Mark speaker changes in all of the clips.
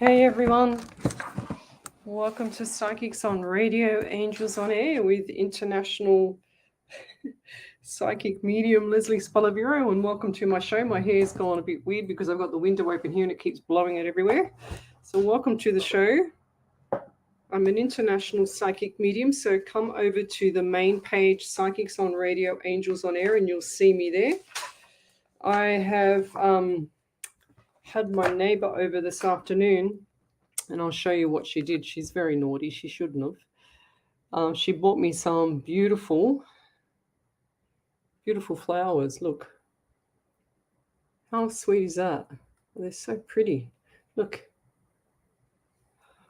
Speaker 1: Hey everyone, welcome to Psychics on Radio, Angels on Air with International Psychic Medium Lesley Spaliviero, and welcome to my show. My hair's gone a bit weird because I've got the window open here and it keeps blowing it everywhere. So welcome to the show. I'm an international psychic medium, so come over to the main page, Psychics on Radio, Angels on Air, and you'll see me there. I have had my neighbor over this afternoon, and I'll show you what she did. She's very naughty. She shouldn't have. She bought me some beautiful flowers. Look. How sweet is that? They're so pretty. Look.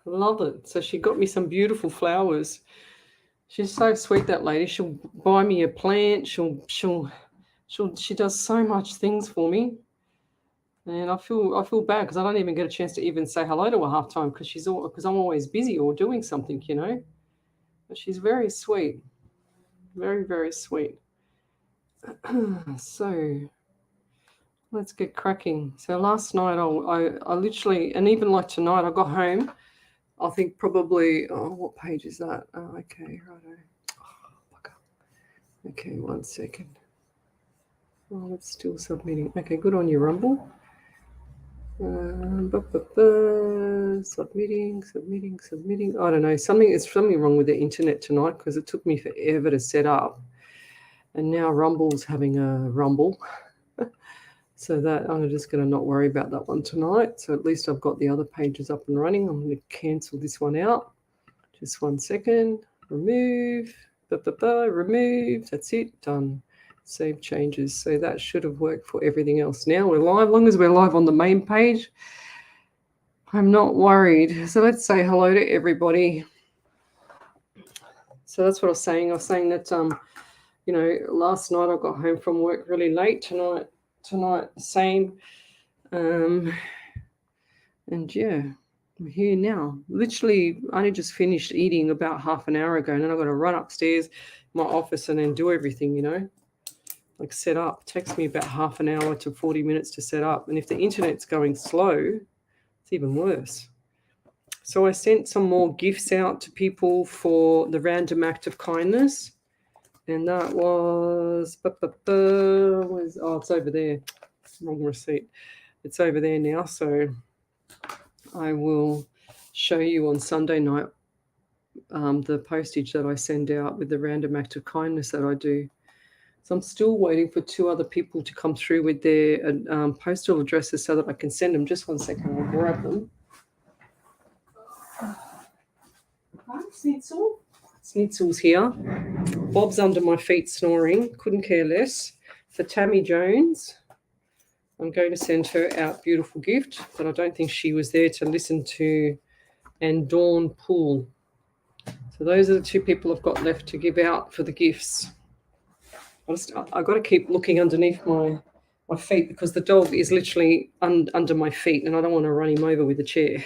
Speaker 1: I love it. So she got me some beautiful flowers. She's so sweet, that lady. She'll buy me a plant. She does so much things for me. And I feel bad because I don't even get a chance to even say hello to her half time because I'm always busy or doing something, you know. But she's very sweet, very, very sweet. So let's get cracking. So last night I literally, and even like tonight, I got home. I think probably, what page is that? Okay, righto. Okay, 1 second. Oh, it's still submitting. Okay, good on you, Rumble. Submitting. I don't know. Something wrong with the internet tonight because it took me forever to set up, and now Rumble's having a rumble. So that I'm just going to not worry about that one tonight. So at least I've got the other pages up and running. I'm going to cancel this one out. Just 1 second. Remove. Remove. That's it. Done. Save changes. So that should have worked for everything else. Now we're live. As long as we're live on the main page, I'm not worried. So let's say hello to everybody. So that's what I was saying. I was saying that, last night I got home from work really late. Tonight, same. And yeah, I'm here now. Literally, I only just finished eating about half an hour ago, and then I've got to run upstairs my office and then do everything, you know. Like set up. It takes me about half an hour to 40 minutes to set up. And if the internet's going slow, it's even worse. So I sent some more gifts out to people for the random act of kindness. And that was, it's over there. Wrong receipt. It's over there now. So I will show you on Sunday night the postage that I send out with the random act of kindness that I do. So I'm still waiting for 2 other people to come through with their postal addresses so that I can send them. Just 1 second, I'll grab them. Hi, Snitzel. Snitzel's here. Bob's under my feet snoring. Couldn't care less. For Tammy Jones, I'm going to send her out beautiful gift, but I don't think she was there to listen to. And Dawn Poole. So those are the 2 people I've got left to give out for the gifts. I've got to keep looking underneath my feet because the dog is literally under my feet and I don't want to run him over with a chair.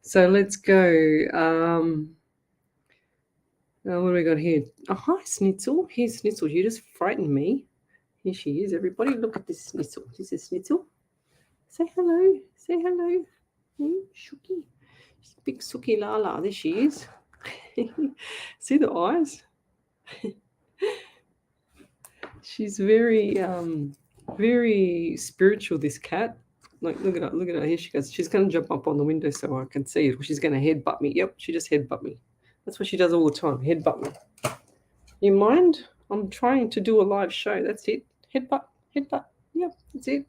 Speaker 1: So let's go. What do we got here? Oh, hi, Snitzel. Here's Snitzel. You just frightened me. Here she is, everybody. Look at this Snitzel. This is Snitzel. Say hello. Say hello. Shooky. She's a big Suki Lala. There she is. See the eyes? She's very, very spiritual, this cat. Like, look at her. Here she goes. She's going to jump up on the window so I can see it. She's going to headbutt me. Yep, she just headbutt me. That's what she does all the time, headbutt me. You mind? I'm trying to do a live show. That's it. Headbutt. Yep, that's it.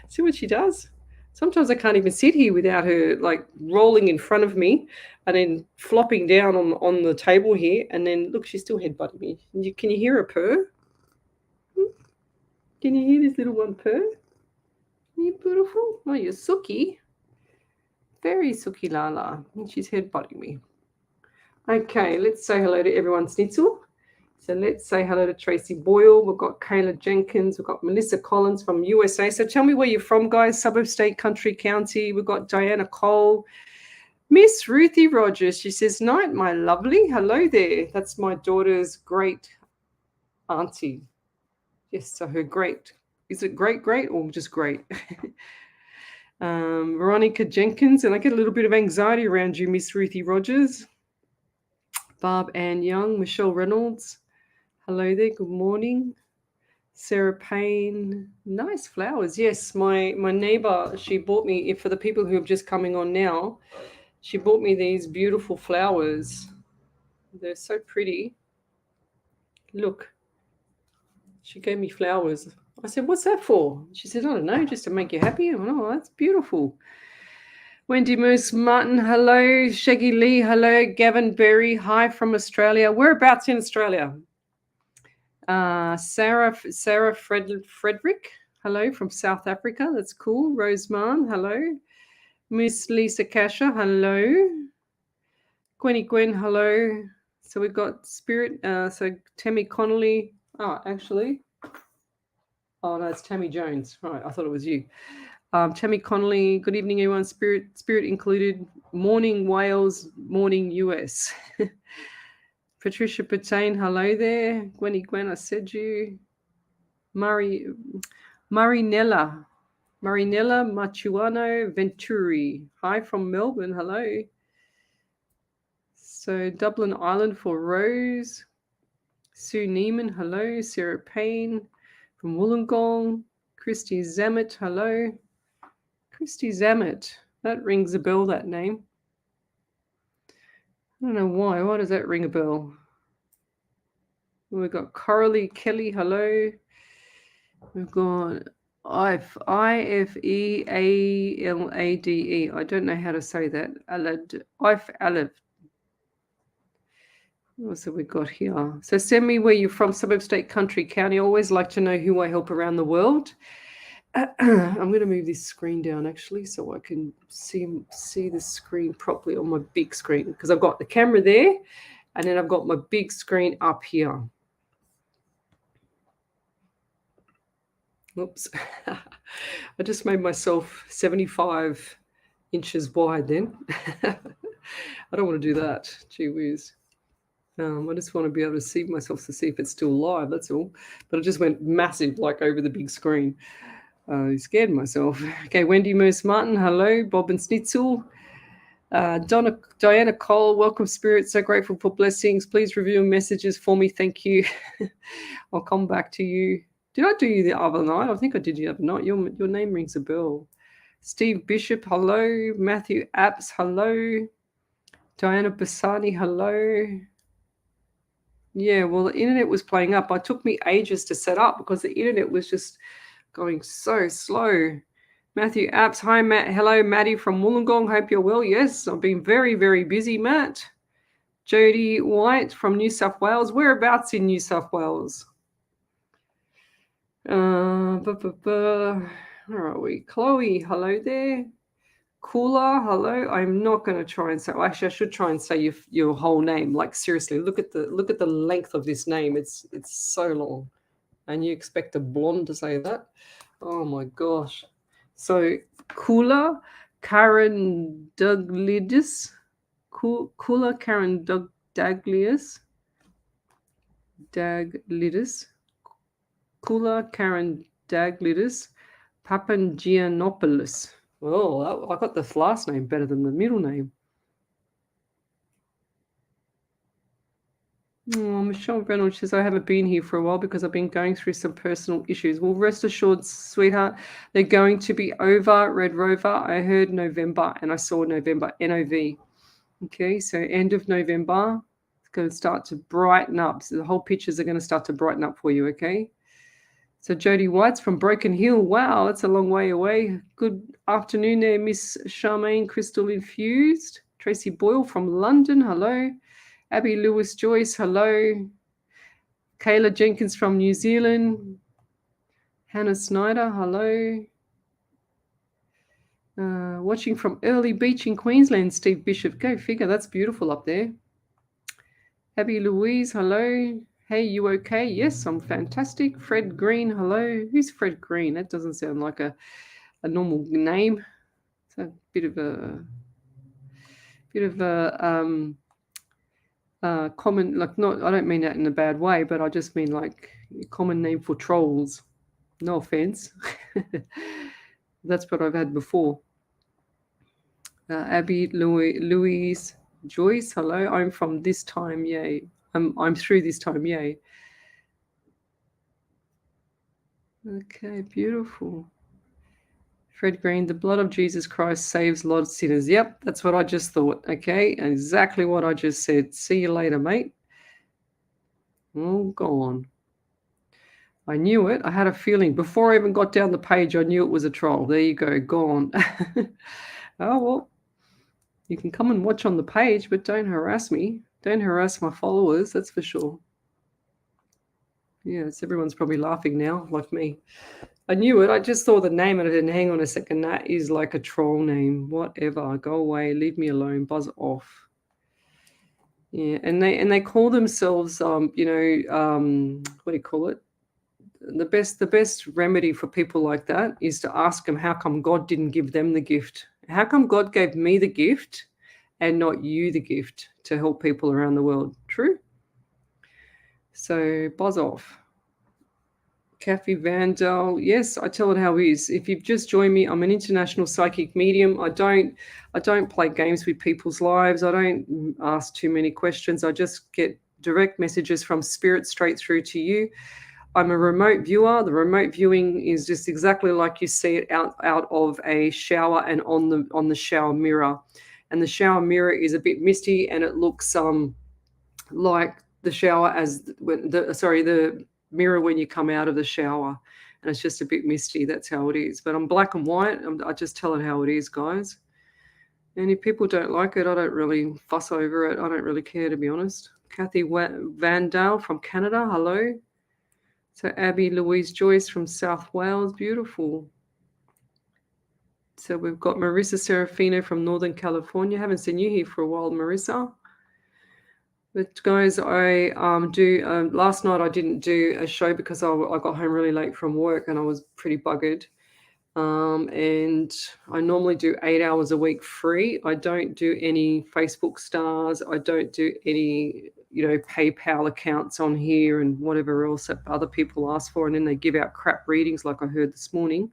Speaker 1: See what she does? Sometimes I can't even sit here without her, like, rolling in front of me and then flopping down on the table here. And then, look, she's still headbutting me. Can you hear her purr? Can you hear this little one purr? Are you beautiful? Oh, you're Suki. Very Suki Lala. And she's headbutting me. Okay, let's say hello to everyone, Snitzel. So let's say hello to Tracy Boyle. We've got Kayla Jenkins. We've got Melissa Collins from USA. So tell me where you're from, guys. Suburb, state, country, county. We've got Diana Cole. Miss Ruthie Rogers. She says, night, my lovely. Hello there. That's my daughter's great auntie. Yes, so her great. Is it great or just great? Veronica Jenkins, and I get a little bit of anxiety around you, Miss Ruthie Rogers. Barb Ann Young, Michelle Reynolds. Hello there, good morning. Sarah Payne, nice flowers. Yes, my neighbor, she bought me, for the people who are just coming on now, she bought me these beautiful flowers. They're so pretty. Look, she gave me flowers. I said, what's that for? She said, I don't know, just to make you happy. I went, oh, that's beautiful. Wendy Moose Martin, hello. Shaggy Lee, hello. Gavin Berry, hi from Australia. Whereabouts in Australia? Sarah Frederick, hello from South Africa. That's cool. Rose Mann, hello. Miss Lisa Kasha, hello. Gwen, hello. So we've got Spirit. So Tammy Connolly. Oh, actually. Oh, no, it's Tammy Jones. Right, I thought it was you. Tammy Connolly, good evening, everyone. Spirit included. Morning Wales, morning US. Patricia Patain, hello there. Gwen, I said you. Marinella Machuano Venturi. Hi from Melbourne, hello. So Dublin Island for Rose. Sue Neiman, hello. Sarah Payne from Wollongong. Christy Zammit, hello. Christy Zammit. That rings a bell, that name. I don't know why. Why does that ring a bell? We've got Coralie Kelly, hello. We've got Ifealade. I don't know how to say that. Alad. What else have we got here? So send me where you're from, suburb, state, country, county. I always like to know who I help around the world. I'm going to move this screen down actually so I can see the screen properly on my big screen, because I've got the camera there and then I've got my big screen up here. Oops. I just made myself 75 inches wide then. I don't want to do that. Gee whiz. I just want to be able to see myself to see if it's still live, that's all. But I just went massive, like over the big screen. I scared myself. Okay, Wendy Moose Martin, hello. Bob and Schnitzel. Diana Cole, welcome, Spirit. So grateful for blessings. Please review messages for me. Thank you. I'll come back to you. Did I do you the other night? I think I did you the other night. Your name rings a bell. Steve Bishop, hello. Matthew Apps, hello. Diana Bassani, hello. Yeah, well, the internet was playing up. It took me ages to set up because the internet was just going so slow. Matthew Apps, hi, Matt. Hello, Maddie from Wollongong. Hope you're well. Yes, I've been very, very busy, Matt. Jody White from New South Wales. Whereabouts in New South Wales? Where are we? Chloe, hello there. Kula, hello. I'm not going to try and say. Well, actually, I should try and say your whole name. Like seriously, look at the length of this name. It's so long, and you expect a blonde to say that? Oh my gosh. So Kula Karen Douglidis. Kula Karen Daglidis. Kula Karen Daglidis. Papangiannopoulos. Oh, I got the last name better than the middle name. Oh, Michelle Reynolds says, I haven't been here for a while because I've been going through some personal issues. Well, rest assured, sweetheart, they're going to be over. Red Rover, I heard November and I saw November, NOV. Okay, so end of November, it's going to start to brighten up. So the whole pictures are going to start to brighten up for you, okay? So Jody White's from Broken Hill. Wow, that's a long way away. Good afternoon there, Miss Charmaine Crystal Infused. Tracy Boyle from London, hello. Abby Lewis Joyce, hello. Kayla Jenkins from New Zealand. Hannah Snyder, hello. Watching from Early Beach in Queensland, Steve Bishop. Go figure, that's beautiful up there. Abby Louise, hello. Hey, you okay? Yes, I'm fantastic. Fred Green, hello. Who's Fred Green? That doesn't sound like a normal name. It's a bit of a common, like, not, I don't mean that in a bad way, but I just mean like a common name for trolls. No offense. That's what I've had before. Abby Louise Joyce, hello. I'm from this time, yay. I'm through this time, yay. Okay, beautiful. Fred Green, the blood of Jesus Christ saves a lot of sinners. Yep, that's what I just thought. Okay, and exactly what I just said. See you later, mate. Oh, gone. I knew it. I had a feeling. Before I even got down the page, I knew it was a troll. There you go, gone. Oh, well, you can come and watch on the page, but don't harass me. Don't harass my followers, that's for sure. Yes, everyone's probably laughing now, like me. I knew it. I just saw the name and I didn't. Hang on a second. That is like a troll name. Whatever. Go away. Leave me alone. Buzz off. Yeah, and they call themselves what do you call it? The best remedy for people like that is to ask them how come God didn't give them the gift. How come God gave me the gift and not you the gift to help people around the world? True. So buzz off. Kathy Vandal, yes, I tell it how it is. If you've just joined me, I'm an international psychic medium. I don't play games with people's lives. I don't ask too many questions. I just get direct messages from spirit straight through to you. I'm a remote viewer. The remote viewing is just exactly like you see it out of a shower and on the shower mirror. And the shower mirror is a bit misty and it looks like the shower the mirror when you come out of the shower, and it's just a bit misty. That's how it is. But I'm black and white. I just tell it how it is, guys. And if people don't like it, I don't really fuss over it. I don't really care, to be honest. Kathy Vandal from Canada, hello. So Abby Louise Joyce from South Wales, beautiful. So we've got Marissa Serafino from Northern California. Haven't seen you here for a while, Marissa. But guys, I last night I didn't do a show because I got home really late from work and I was pretty buggered. And I normally do 8 hours a week free. I don't do any Facebook stars. I don't do any, PayPal accounts on here and whatever else that other people ask for. And then they give out crap readings like I heard this morning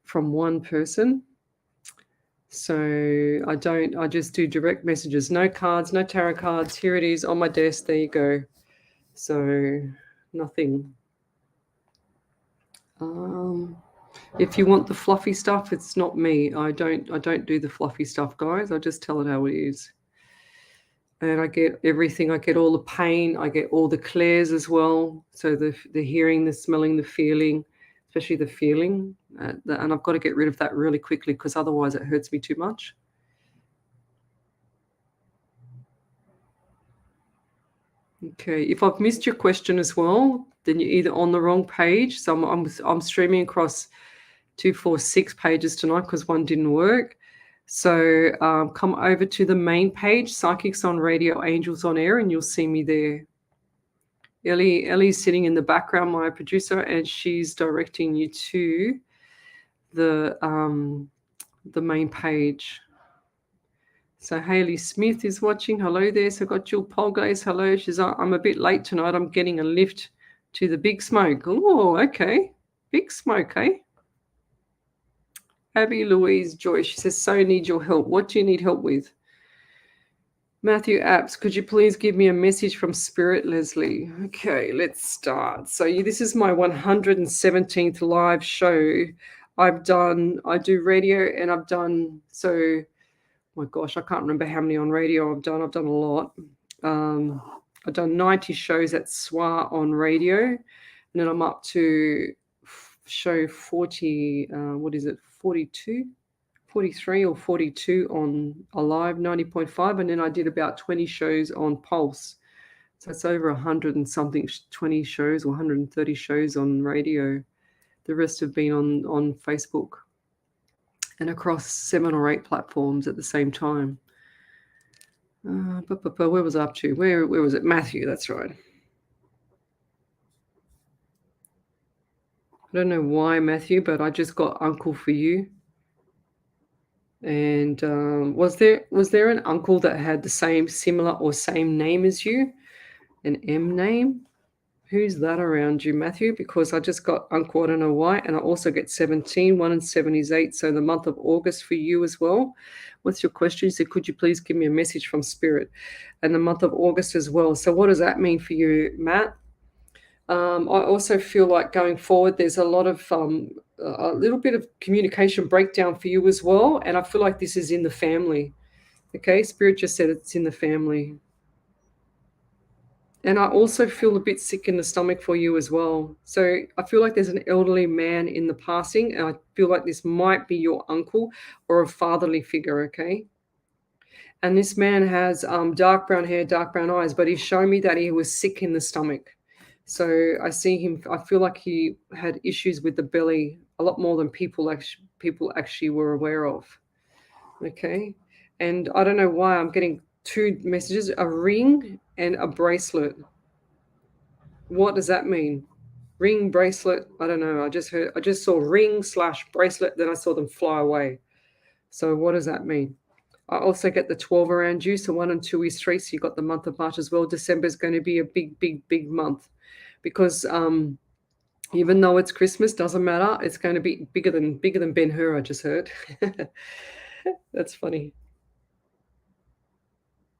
Speaker 1: from one person. So I just do direct messages, no cards, no tarot cards. Here it is on my desk. There you go. So nothing. If you want the fluffy stuff, it's not me. I don't do the fluffy stuff, guys. I just tell it how it is. And I get everything. I get all the pain. I get all the clairs as well. So the hearing, the smelling, the feeling, especially the feeling. And I've got to get rid of that really quickly because otherwise it hurts me too much. Okay, if I've missed your question as well, then you're either on the wrong page. So I'm streaming across 2, 4, 6 pages tonight because one didn't work. So come over to the main page, Psychics on Radio, Angels on Air, and you'll see me there. Ellie's sitting in the background, my producer, and she's directing you to the main page. So Hayley Smith is watching. Hello there. So I've got Jill Polgace. Hello. She's I'm a bit late tonight. I'm getting a lift to the Big Smoke. Oh, okay. Big Smoke, eh? Abby Louise Joyce. She says, so need your help. What do you need help with? Matthew Apps, could you please give me a message from Spirit, Lesley? Okay, let's start. So this is my 117th live show. I do radio and I've done, oh my gosh, I can't remember how many on radio I've done. I've done a lot. I've done 90 shows at SWA on radio. And then I'm up to show 40, 43 or 42 on Alive 90.5. And then I did about 20 shows on Pulse. So it's over 100 and something, 20 shows or 130 shows on radio. The rest have been on Facebook and across 7 or 8 platforms at the same time. Where was I up to? Where was it? Matthew, that's right. I don't know why, Matthew, but I just got uncle for you. And was there an uncle that had the same name as you? An M name? Who's that around you, Matthew? Because I just got uncle, I don't know why, and I also get 17, 1 and 7 is 8. So the month of August for you as well. What's your question? He said, could you please give me a message from Spirit? And the month of August as well. So what does that mean for you, Matt? I also feel like going forward, there's a lot of a little bit of communication breakdown for you as well. And I feel like this is in the family. Okay, Spirit just said it's in the family. And I also feel a bit sick in the stomach for you as well. So I feel like there's an elderly man in the passing, and I feel like this might be your uncle or a fatherly figure, okay? And this man has dark brown hair, dark brown eyes, but he's shown me that he was sick in the stomach. So I see him, I feel like he had issues with the belly a lot more than people actually were aware of. Okay. And I don't know why I'm getting two messages, a ring and a bracelet. What does that mean? Ring, bracelet, I don't know. I just saw ring / bracelet, then I saw them fly away. So what does that mean? I also get the 12 around you. So 1 and 2 is 3. So you got the month of March as well. December is going to be a big, big, big month because even though it's Christmas, doesn't matter. It's going to be bigger than Ben-Hur, I just heard. That's funny.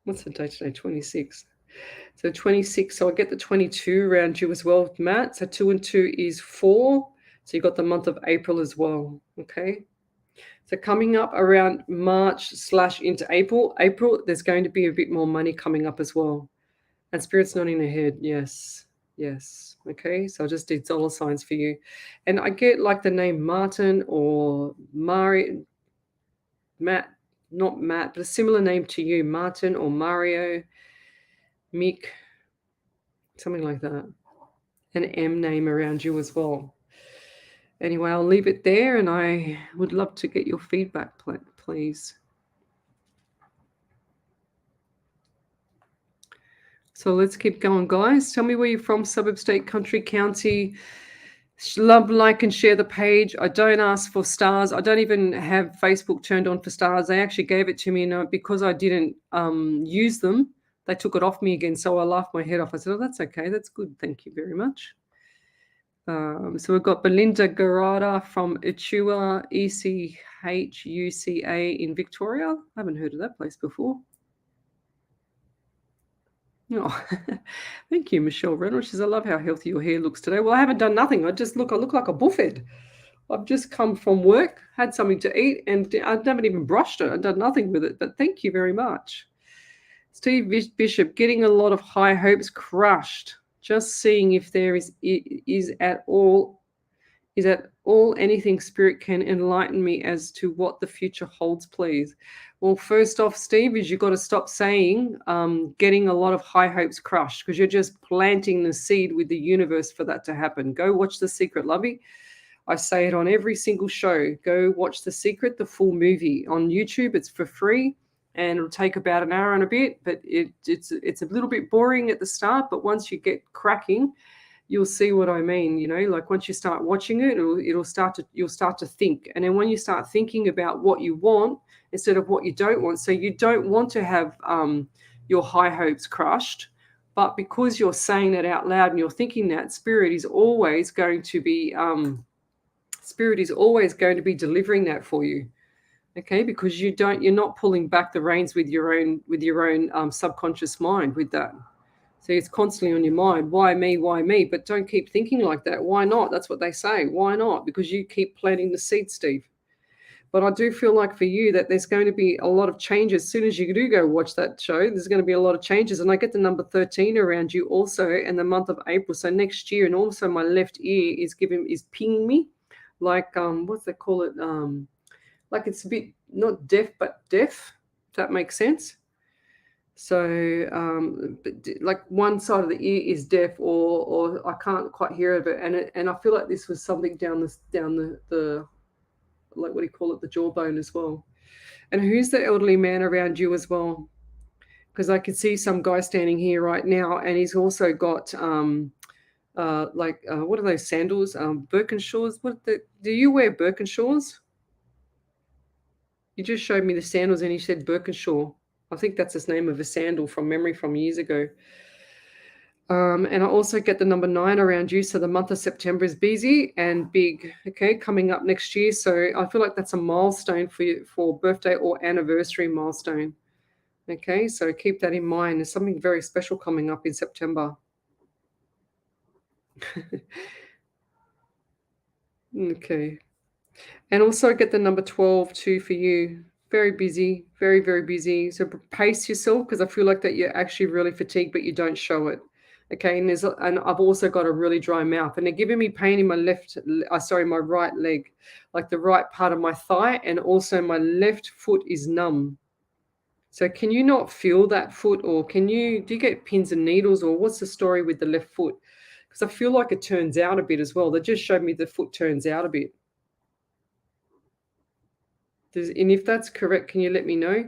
Speaker 1: What's the date today? 26. So 26. So I get the 22 around you as well, Matt. So 2 and 2 is 4. So you got the month of April as well. Okay. So coming up around March / into April, there's going to be a bit more money coming up as well. And Spirit's nodding their head. Yes. Yes. Okay. So I just did dollar signs for you. And I get like the name Martin or Matt, not Matt, but a similar name to you, Martin or Mario, Mick, something like that. An M name around you as well. Anyway, I'll leave it there, and I would love to get your feedback, please. So let's keep going, guys. Tell me where you're from, suburb, state, country, county. Love, like, and share the page. I don't ask for stars. I don't even have Facebook turned on for stars. They actually gave it to me, and because I didn't use them, they took it off me again. So I laughed my head off. I said, oh, that's okay. That's good. Thank you very much. So we've got Belinda Garada from Ichua, ECHUCA in Victoria. I haven't heard of that place before. Oh, thank you, Michelle Reynolds. She says, I love how healthy your hair looks today. Well, I haven't done nothing. I look like a buffhead. I've just come from work, had something to eat, and I haven't even brushed it. I've done nothing with it, but thank you very much. Steve Bishop, getting a lot of high hopes crushed. Just seeing if there is at all anything Spirit can enlighten me as to what the future holds, please. Well, first off, Steve, is you've got to stop saying getting a lot of high hopes crushed, because you're just planting the seed with the universe for that to happen. Go watch The Secret, lovey. I say it on every single show. Go watch The Secret, the full movie on YouTube. It's for free. And it'll take about an hour and a bit, but it's a little bit boring at the start. But once you get cracking, you'll see what I mean. You know, like once you start watching it, you'll start to think. And then when you start thinking about what you want instead of what you don't want, so you don't want to have your high hopes crushed, but because you're saying that out loud and you're thinking that, Spirit is always going to be delivering that for you. Okay, because you're not pulling back the reins with your own subconscious mind with that. So it's constantly on your mind. Why me? Why me? But don't keep thinking like that. Why not? That's what they say. Why not? Because you keep planting the seed, Steve. But I do feel like for you that there's going to be a lot of changes. As soon as you do go watch that show, there's going to be a lot of changes. And I get the number 13 around you also in the month of April. So next year, and also my left ear is pinging me, like what's they call it? Like it's a bit not deaf, but deaf, if that makes sense. So like one side of the ear is deaf, or I can't quite hear it, and I feel like this was something down the like, what do you call it, the jawbone as well. And who's the elderly man around you as well? Because I can see some guy standing here right now, and he's also got what are those sandals? Birkenshaws. Do you wear Birkenshaws? You just showed me the sandals and you said Birkenshaw. I think that's the name of a sandal from memory from years ago. And I also get the number 9 around you. So the month of September is busy and big, okay, coming up next year. So I feel like that's a milestone for you, for birthday or anniversary milestone. Okay, so keep that in mind. There's something very special coming up in September. Okay. And also get the number 12 too for you. Very busy, very, very busy. So pace yourself, because I feel like that you're actually really fatigued, but you don't show it. Okay, and I've also got a really dry mouth, and they're giving me pain in my my right leg, like the right part of my thigh, and also my left foot is numb. So can you not feel that foot, or do you get pins and needles, or what's the story with the left foot? Because I feel like it turns out a bit as well. They just showed me the foot turns out a bit. And if that's correct, can you let me know?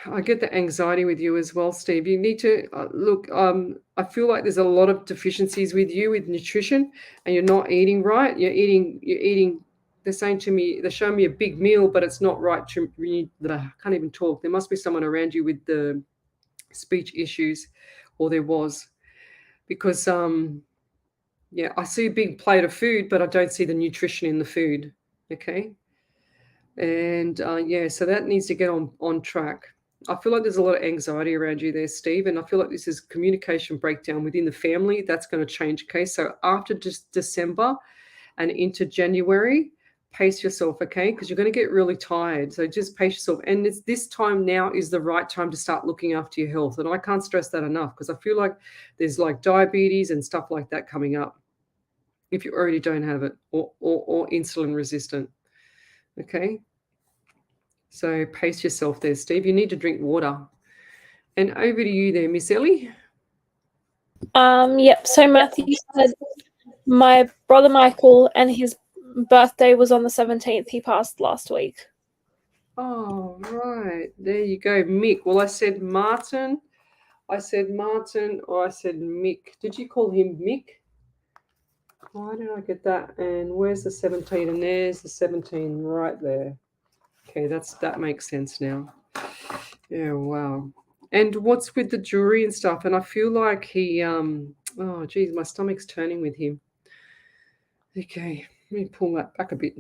Speaker 1: I get the anxiety with you as well, Steve. You need to look. I feel like there's a lot of deficiencies with you with nutrition, and you're not eating right. You're eating. They're saying to me, they're showing me a big meal, but it's not right to. I can't even talk. There must be someone around you with the speech issues, or there was, because yeah, I see a big plate of food, but I don't see the nutrition in the food. Okay. And yeah, so that needs to get on track. I feel like there's a lot of anxiety around you there, Steve, and I feel like this is communication breakdown within the family. That's going to change. Okay, so after just December and into January, pace yourself, okay, because you're going to get really tired. So just pace yourself, and this time now is the right time to start looking after your health. And I can't stress that enough, because I feel like there's like diabetes and stuff like that coming up if you already don't have it, or insulin resistant. Okay. So pace yourself there, Steve. You need to drink water. And over to you there, Miss Ellie.
Speaker 2: Yep. So Matthew said my brother Michael, and his birthday was on the 17th. He passed last week.
Speaker 1: Oh, right. There you go, Mick. Well, I said Martin. Or I said Mick. Did you call him Mick? Why did I get that? And where's the 17? And there's the 17 right there. Okay, that makes sense now. Yeah, wow. And what's with the jewelry and stuff? And I feel like he oh geez, my stomach's turning with him. Okay, let me pull that back a bit.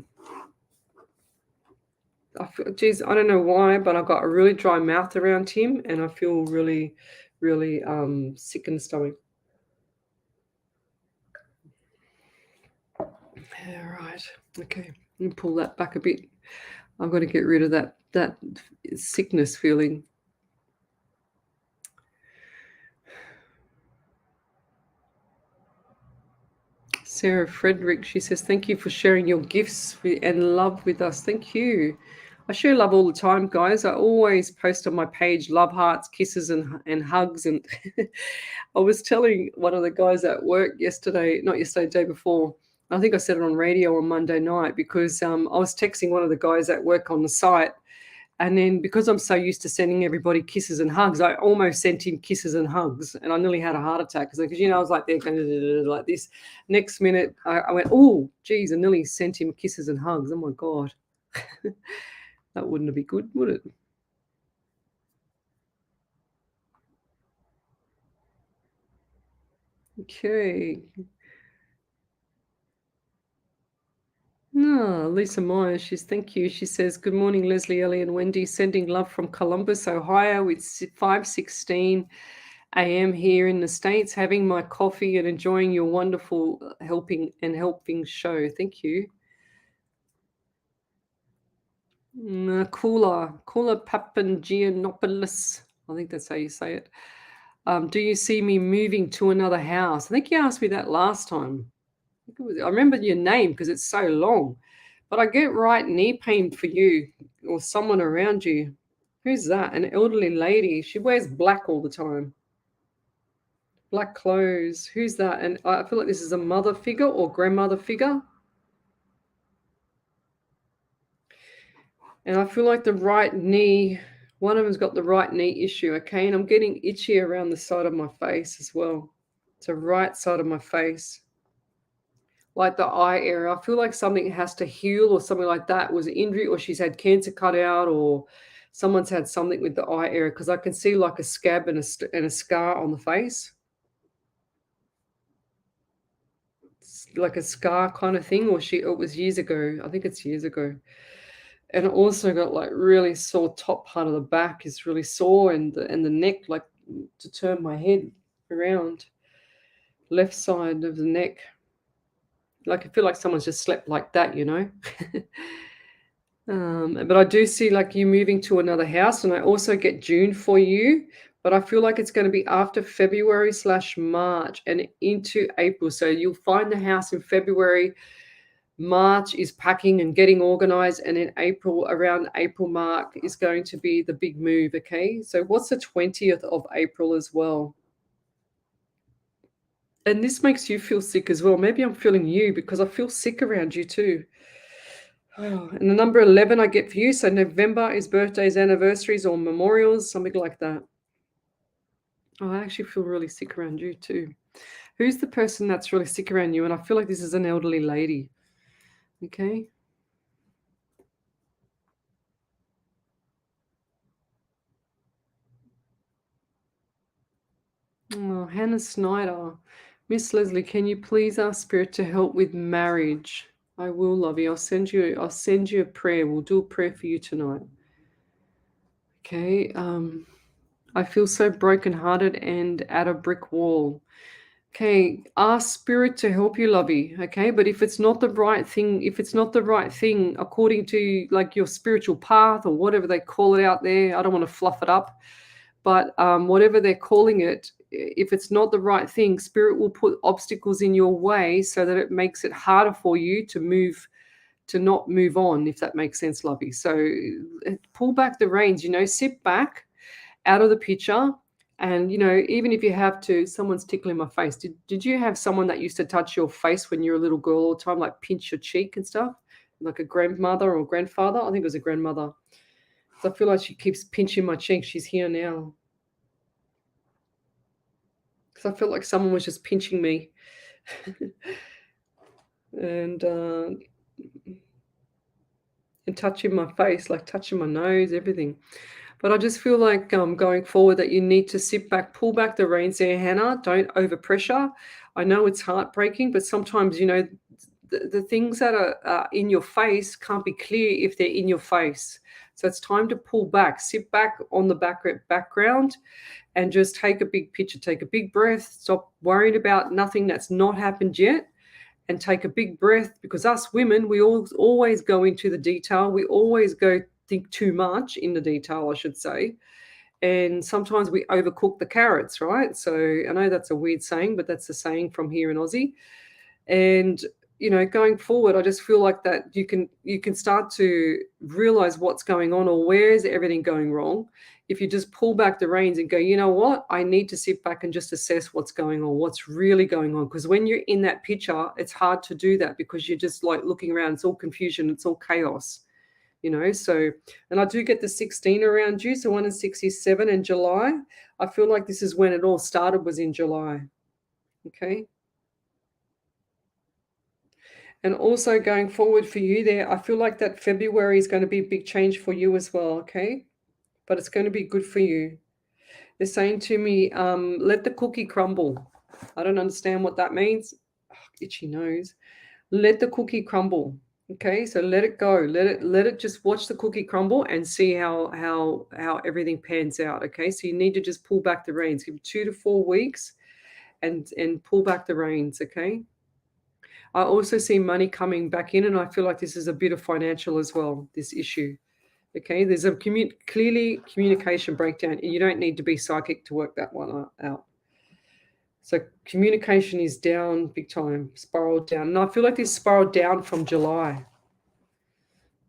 Speaker 1: Geez, I don't know why, but I've got a really dry mouth around him, and I feel really, really sick in the stomach. Yeah, right. Okay, let me pull that back a bit. I've got to get rid of that sickness feeling. Sarah Frederick, she says, thank you for sharing your gifts and love with us. Thank you. I share love all the time, guys. I always post on my page love hearts, kisses, and hugs. And I was telling one of the guys at work not yesterday, day before. I think I said it on radio on Monday night, because I was texting one of the guys at work on the site. And then because I'm so used to sending everybody kisses and hugs, I almost sent him kisses and hugs, and I nearly had a heart attack because I was like, they're going like this. Next minute, I went, oh, geez, I nearly sent him kisses and hugs. Oh my God, that wouldn't be good, would it? Okay. No, Lisa Myers, thank you. She says, good morning, Leslie, Ellie, and Wendy. Sending love from Columbus, Ohio. It's 5:16 a.m. here in the States, having my coffee and enjoying your wonderful helping show. Thank you. Kula Papangiannopoulos. I think that's how you say it. Do you see me moving to another house? I think you asked me that last time. I remember your name because it's so long. But I get right knee pain for you or someone around you. Who's that? An elderly lady. She wears black all the time. Black clothes. Who's that? And I feel like this is a mother figure or grandmother figure. And I feel like the right knee, one of them's got the right knee issue, okay? And I'm getting itchy around the side of my face as well. It's the right side of my face. Like the eye area. I feel like something has to heal or something like that. Was an injury, or she's had cancer cut out, or someone's had something with the eye area, because I can see like a scab and a scar on the face. like a scar kind of thing, or it was years ago. I think it's years ago. And it also got like really sore. Top part of the back is really sore, and the neck, like to turn my head around, left side of the neck. Like I feel like someone's just slept like that, you know. But I do see like you moving to another house, and I also get June for you, but I feel like it's going to be after February/March and into April. So you'll find the house in February. March is packing and getting organized, and in April, around April mark, is going to be the big move. Okay, so what's the 20th of April as well? And this makes you feel sick as well. Maybe I'm feeling you because I feel sick around you too. Oh, and the number 11 I get for you. So November is birthdays, anniversaries, or memorials, something like that. Oh, I actually feel really sick around you too. Who's the person that's really sick around you? And I feel like this is an elderly lady. Okay. Oh, Hannah Snyder. Miss Lesley, can you please ask Spirit to help with marriage? I will, love you. I'll send you a prayer. We'll do a prayer for you tonight. Okay. I feel so brokenhearted and at a brick wall. Okay, ask Spirit to help you, lovey. Okay, but if it's not the right thing according to like your spiritual path or whatever they call it out there, I don't want to fluff it up, but whatever they're calling it, if it's not the right thing, Spirit will put obstacles in your way so that it makes it harder for you to not move on, if that makes sense, lovey. So pull back the reins, sit back out of the picture. And, even if you have to, someone's tickling my face. Did you have someone that used to touch your face when you were a little girl all the time, like pinch your cheek and stuff? Like a grandmother or grandfather? I think it was a grandmother. So I feel like she keeps pinching my cheek. She's here now. Because I feel like someone was just pinching me. and touching my face, like touching my nose, everything. But I just feel like going forward that you need to sit back, pull back the reins there, Hannah. Don't overpressure. I know it's heartbreaking, but sometimes, the things that are in your face can't be clear if they're in your face. So it's time to pull back, sit back on the background and just take a big picture, take a big breath, stop worrying about nothing that's not happened yet. And take a big breath, because us women, we always go into the detail. We always think too much in the detail, I should say. And sometimes we overcook the carrots, right? So I know that's a weird saying, but that's a saying from here in Aussie. And, going forward, I just feel like that you can start to realize what's going on or where is everything going wrong. If you just pull back the reins and go, you know what, I need to sit back and just assess what's going on, what's really going on. Because when you're in that picture, it's hard to do that because you're just like looking around. It's all confusion. It's all chaos, So, and I do get the 16 around you. So 1 and 67 in July. I feel like this is when it all started, was in July. Okay. And also going forward for you there, I feel like that February is going to be a big change for you as well, okay? But it's going to be good for you. They're saying to me, let the cookie crumble. I don't understand what that means. Oh, itchy nose. Let the cookie crumble. Okay, so let it go. Let it just watch the cookie crumble and see how everything pans out. Okay, so you need to just pull back the reins. Give 2 to 4 weeks and pull back the reins, okay? I also see money coming back in, and I feel like this is a bit of financial as well, this issue. Okay, there's a clearly communication breakdown, and you don't need to be psychic to work that one out. So communication is down big time, spiraled down. And I feel like this spiraled down from July.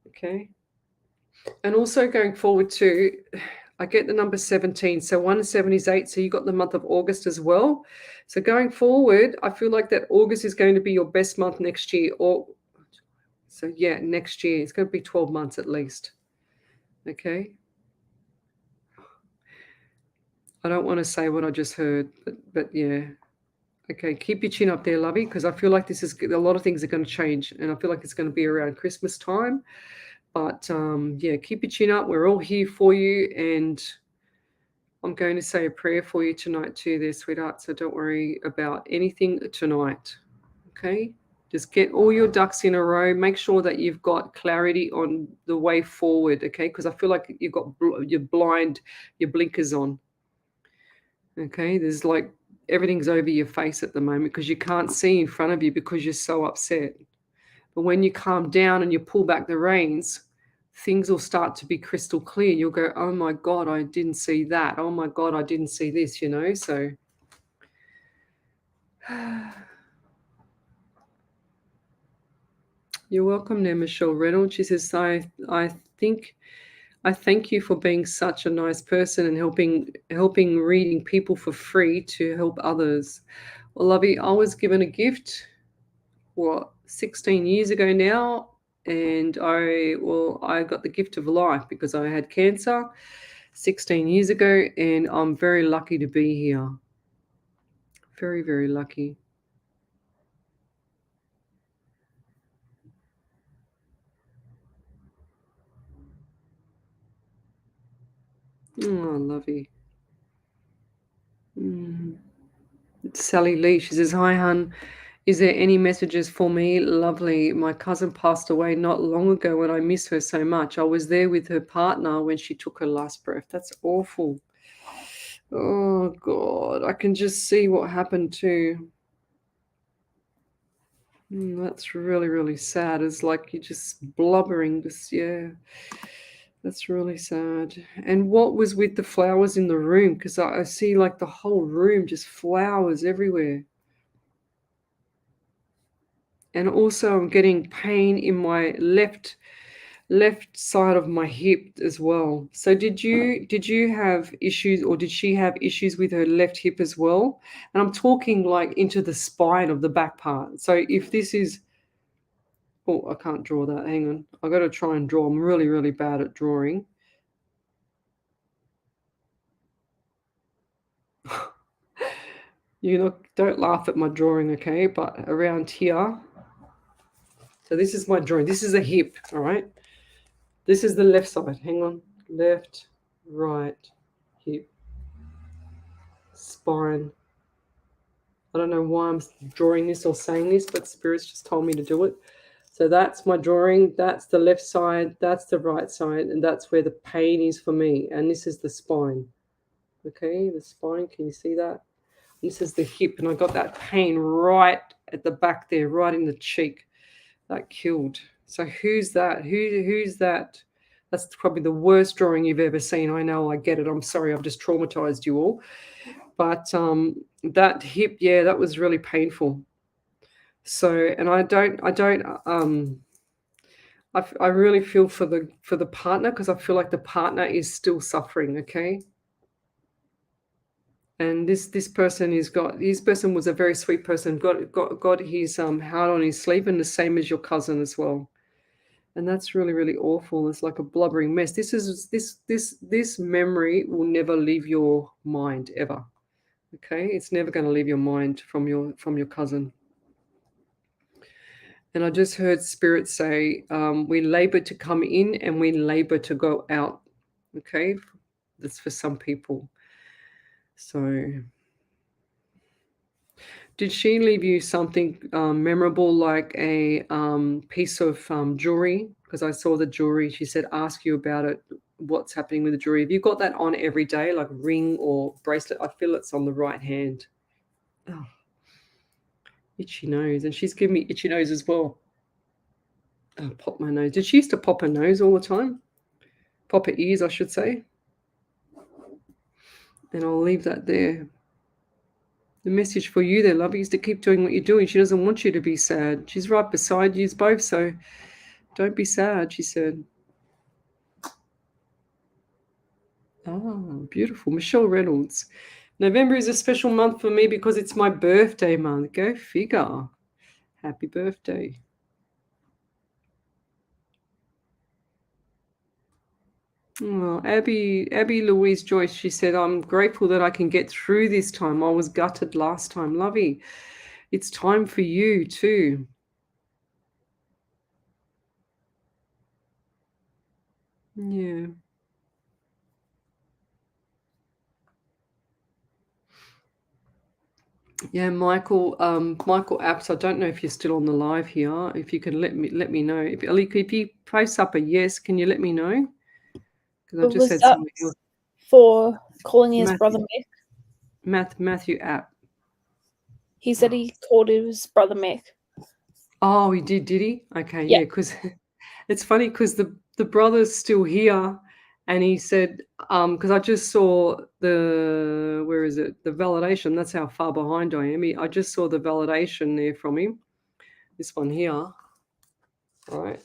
Speaker 1: Okay. And also going forward too, I get the number 17. So 1 and 7 is 8. So you got the month of August as well. So going forward, I feel like that August is going to be your best month next year. Next year. It's going to be 12 months at least. Okay. I don't want to say what I just heard, but yeah. Okay, keep your chin up there, lovey, because I feel like this is a lot of things are going to change, and I feel like it's going to be around Christmas time. But keep your chin up. We're all here for you, and I'm going to say a prayer for you tonight too, there, sweetheart. So don't worry about anything tonight. Okay. Just get all your ducks in a row. Make sure that you've got clarity on the way forward, okay? Because I feel like you've got you're blind, your blinkers on. Okay, there's like everything's over your face at the moment because you can't see in front of you because you're so upset. But when you calm down and you pull back the reins, things will start to be crystal clear. You'll go, oh my God, I didn't see that. Oh my God, I didn't see this, you know? So you're welcome there, Michelle Reynolds. She says, I thank you for being such a nice person and helping reading people for free to help others. Well, Lovey, I was given a gift, 16 years ago now, and I got the gift of life because I had cancer 16 years ago, and I'm very lucky to be here. Very, very lucky. Oh, Lovey. Sally Lee, she says, hi, hun. Is there any messages for me? Lovely. My cousin passed away not long ago and I miss her so much. I was there with her partner when she took her last breath. That's awful. Oh, God. I can just see what happened too. That's really, really sad. It's like you're just blubbering. Yeah. That's really sad. And what was with the flowers in the room? Because I see like the whole room, just flowers everywhere. And also I'm getting pain in my left side of my hip as well. So did you have issues, or did she have issues with her left hip as well? And I'm talking like into the spine of the back part. So if this is, oh, I can't draw that. Hang on. I got to try and draw. I'm really, really bad at drawing. Don't laugh at my drawing, okay? But around here. So this is my drawing. This is a hip, all right? This is the left side. Hang on. Left, right, hip, spine. I don't know why I'm drawing this or saying this, but Spirit's just told me to do it. So that's my drawing. That's the left side. That's the right side. And that's where the pain is for me. And this is the spine. Okay, the spine. Can you see that? This is the hip. And I got that pain right at the back there, right in the cheek. That killed. So who's that? Who's that? That's probably the worst drawing you've ever seen. I know, I get it. I'm sorry, I've just traumatized you all. But that hip, yeah, that was really painful. So, and I really feel for the partner, because I feel like the partner is still suffering. Okay. And this person was a very sweet person. Got his heart on his sleeve, and the same as your cousin as well. And that's really, really awful. It's like a blubbering mess. This memory will never leave your mind ever. Okay, it's never going to leave your mind from your cousin. And I just heard Spirit say, we labor to come in and we labor to go out. Okay, that's for some people. So, did she leave you something memorable, like a piece of jewelry? Because I saw the jewelry. She said, ask you about it. What's happening with the jewelry? Have you got that on every day, like ring or bracelet? I feel it's on the right hand. Oh, itchy nose. And she's giving me itchy nose as well. Oh, pop my nose. Did she used to pop her nose all the time? Pop her ears, I should say. And I'll leave that there. The message for you there, love, is to keep doing what you're doing. She doesn't want you to be sad. She's right beside you both, so don't be sad, she said. Oh, beautiful. Michelle Reynolds. November is a special month for me because it's my birthday month. Go figure. Happy birthday. Oh, Abby Louise Joyce, she said, I'm grateful that I can get through this time. I was gutted last time. Lovey, it's time for you too. Yeah. Yeah, Michael. Michael Apps. I don't know if you're still on the live here. If you can let me know. If you post up a yes, can you let me know? Because I just
Speaker 2: Was
Speaker 1: had
Speaker 2: that
Speaker 1: somebody else.
Speaker 2: for calling his brother Mick?
Speaker 1: Matthew App.
Speaker 2: He said he called his brother Mick.
Speaker 1: Oh, he did he? Okay,
Speaker 2: Yeah.
Speaker 1: yeah. Because it's funny because the brother's still here, and he said because I just saw the where is it, the validation. That's how far behind I am. I just saw the validation there from him. This one here. Right,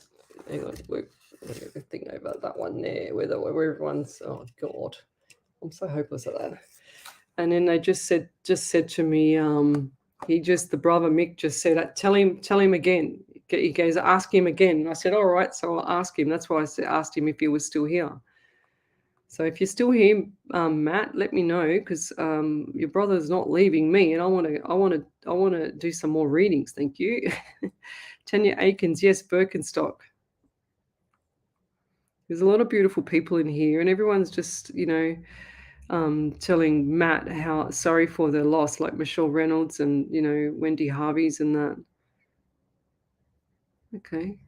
Speaker 1: hang on, we're going to think over that one there, where everyone's. Oh God, I'm so hopeless at that. And then they just said to me, the brother Mick just said, tell him again. He goes, ask him again. And I said, all right, so I'll ask him. That's why I asked him if he was still here. So if you're still here, Matt, let me know because your brother's not leaving me, and I want to do some more readings. Thank you, Tanya Aikens. Yes, Birkenstock. There's a lot of beautiful people in here, and everyone's just telling Matt how sorry for their loss, like Michelle Reynolds and Wendy Harvey's and that. Okay.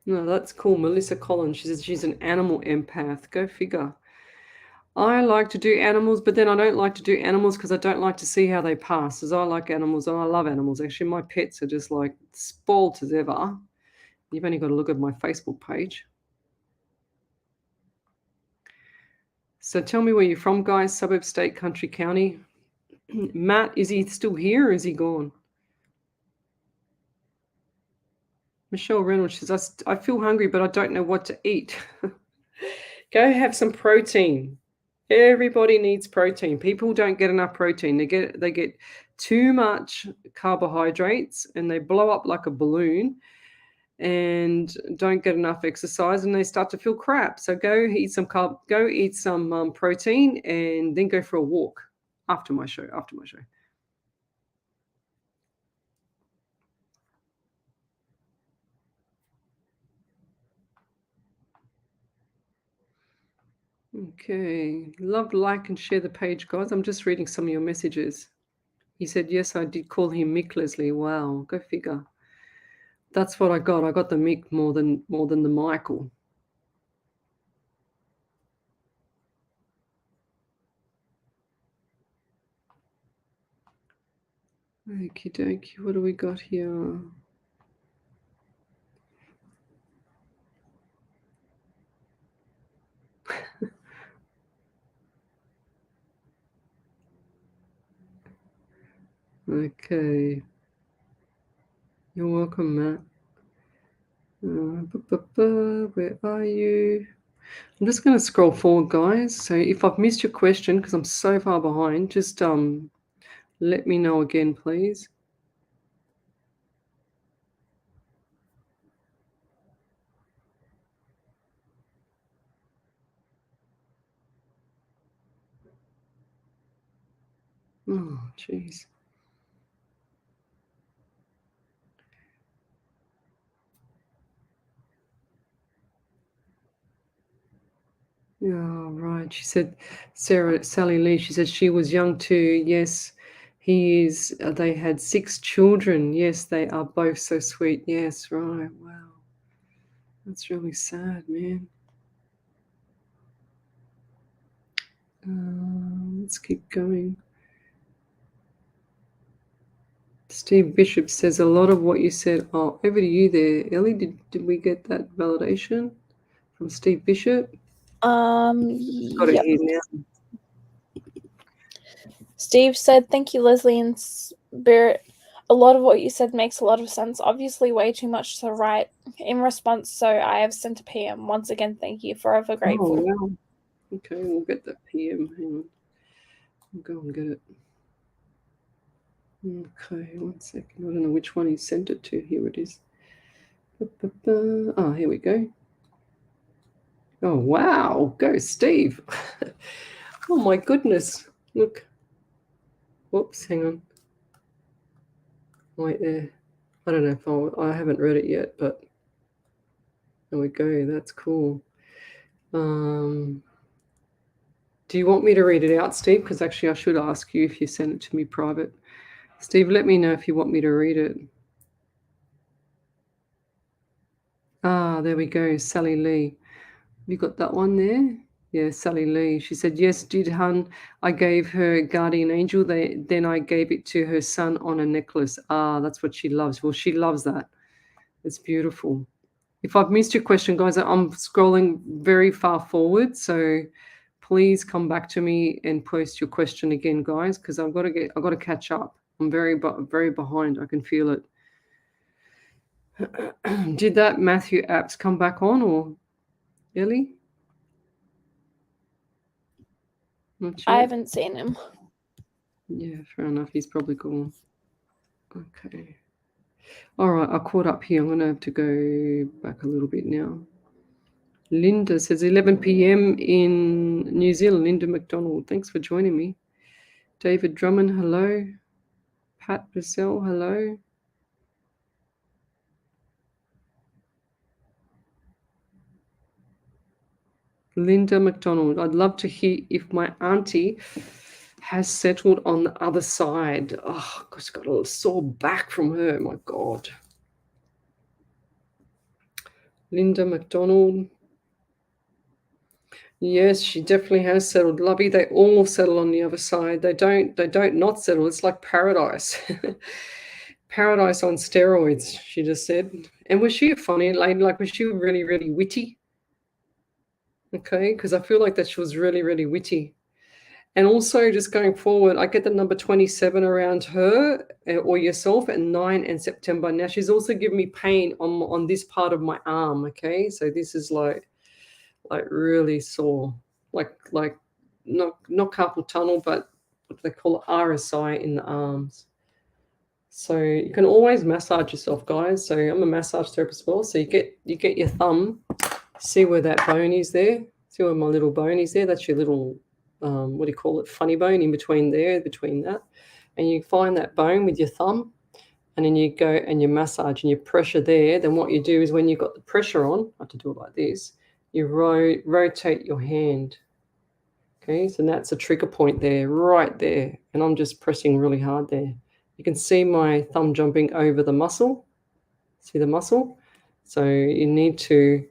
Speaker 1: No, that's cool. Melissa Collins. She says she's an animal empath. Go figure. I like to do animals, but then I don't like to do animals because I don't like to see how they pass. As I like animals and I love animals. Actually, my pets are just like spoiled as ever. You've only got to look at my Facebook page. So tell me where you're from, guys. Suburb, state, country, county. Matt, is he still here or is he gone? Michelle Reynolds says, I feel hungry, but I don't know what to eat. Go have some protein. Everybody needs protein. People don't get enough protein. They get too much carbohydrates and they blow up like a balloon and don't get enough exercise and they start to feel crap. So go eat some protein and then go for a walk after my show. Okay. Love, like, and share the page, guys. I'm just reading some of your messages. He said, yes, I did call him Mick Lesley. Wow, go figure. That's what I got. I got the Mick more than the Michael. Okie dokie. What do we got here? Okay. You're welcome, Matt. Where are you? I'm just going to scroll forward, guys. So if I've missed your question, because I'm so far behind, just let me know again, please. Oh, jeez. Yeah, right. She said, Sally Lee, she said she was young too. Yes, he is. They had 6 children. Yes, they are both so sweet. Yes, right. Wow. That's really sad, man. Let's keep going. Steve Bishop says a lot of what you said. Oh, over to you there, Ellie. Did we get that validation from Steve Bishop? Got it
Speaker 2: Yep.
Speaker 1: here now.
Speaker 2: Steve said, thank you, Lesley and Spirit. A lot of what you said makes a lot of sense. Obviously, way too much to write in response, so I have sent a PM. Once again, thank you. Forever grateful.
Speaker 1: Oh, wow. Okay, we'll get that PM. Hang on. I'll go and get it. Okay, 1 second. I don't know which one he sent it to. Here it is. Oh, here we go. Oh, wow. Go, Steve. Oh, my goodness. Look. Whoops, hang on. Right there. I don't know if I haven't read it yet, but there we go. That's cool. Do you want me to read it out, Steve? Because actually I should ask you if you send it to me private. Steve, let me know if you want me to read it. Ah, there we go. Sally Lee. You got that one there? Yeah, Sally Lee. She said, yes, did hun. I gave her guardian angel. Then I gave it to her son on a necklace. Ah, that's what she loves. Well, she loves that. It's beautiful. If I've missed your question, guys, I'm scrolling very far forward. So please come back to me and post your question again, guys, because I've got to catch up. I'm very behind. I can feel it. Did that Matthew Apps come back on, or Ellie?
Speaker 2: I haven't seen him.
Speaker 1: Yeah, fair enough. He's probably gone. Okay. All right, I caught up here. I'm going to have to go back a little bit now. Linda says 11 p.m. in New Zealand. Linda McDonald, thanks for joining me. David Drummond, hello. Pat Purcell, hello. Linda McDonald, I'd love to hear if my auntie has settled on the other side. Oh, gosh, got a little sore back from her. My God. Linda McDonald. Yes, she definitely has settled. Lovey, they all settle on the other side. They don't not settle. It's like paradise. Paradise on steroids, she just said. And was she a funny lady? Like, was she really, really witty? Okay, because I feel like that she was really, really witty. And also, just going forward, I get the number 27 around her or yourself, and 9 in September. Now, she's also given me pain on this part of my arm, okay? So this is like really sore, like not carpal tunnel, but what they call it, RSI in the arms. So you can always massage yourself, guys. So I'm a massage therapist as well. So you get your thumb, see where that bone is there. See where my little bone is there. That's your little what do you call it? Funny bone in between there, between that. And you find that bone with your thumb, and then you go and you massage and you pressure there. Then what you do is when you've got the pressure on, I have to do it like this, you rotate your hand. Okay, so that's a trigger point there, right there. And I'm just pressing really hard there. You can see my thumb jumping over the muscle. See the muscle? So you need to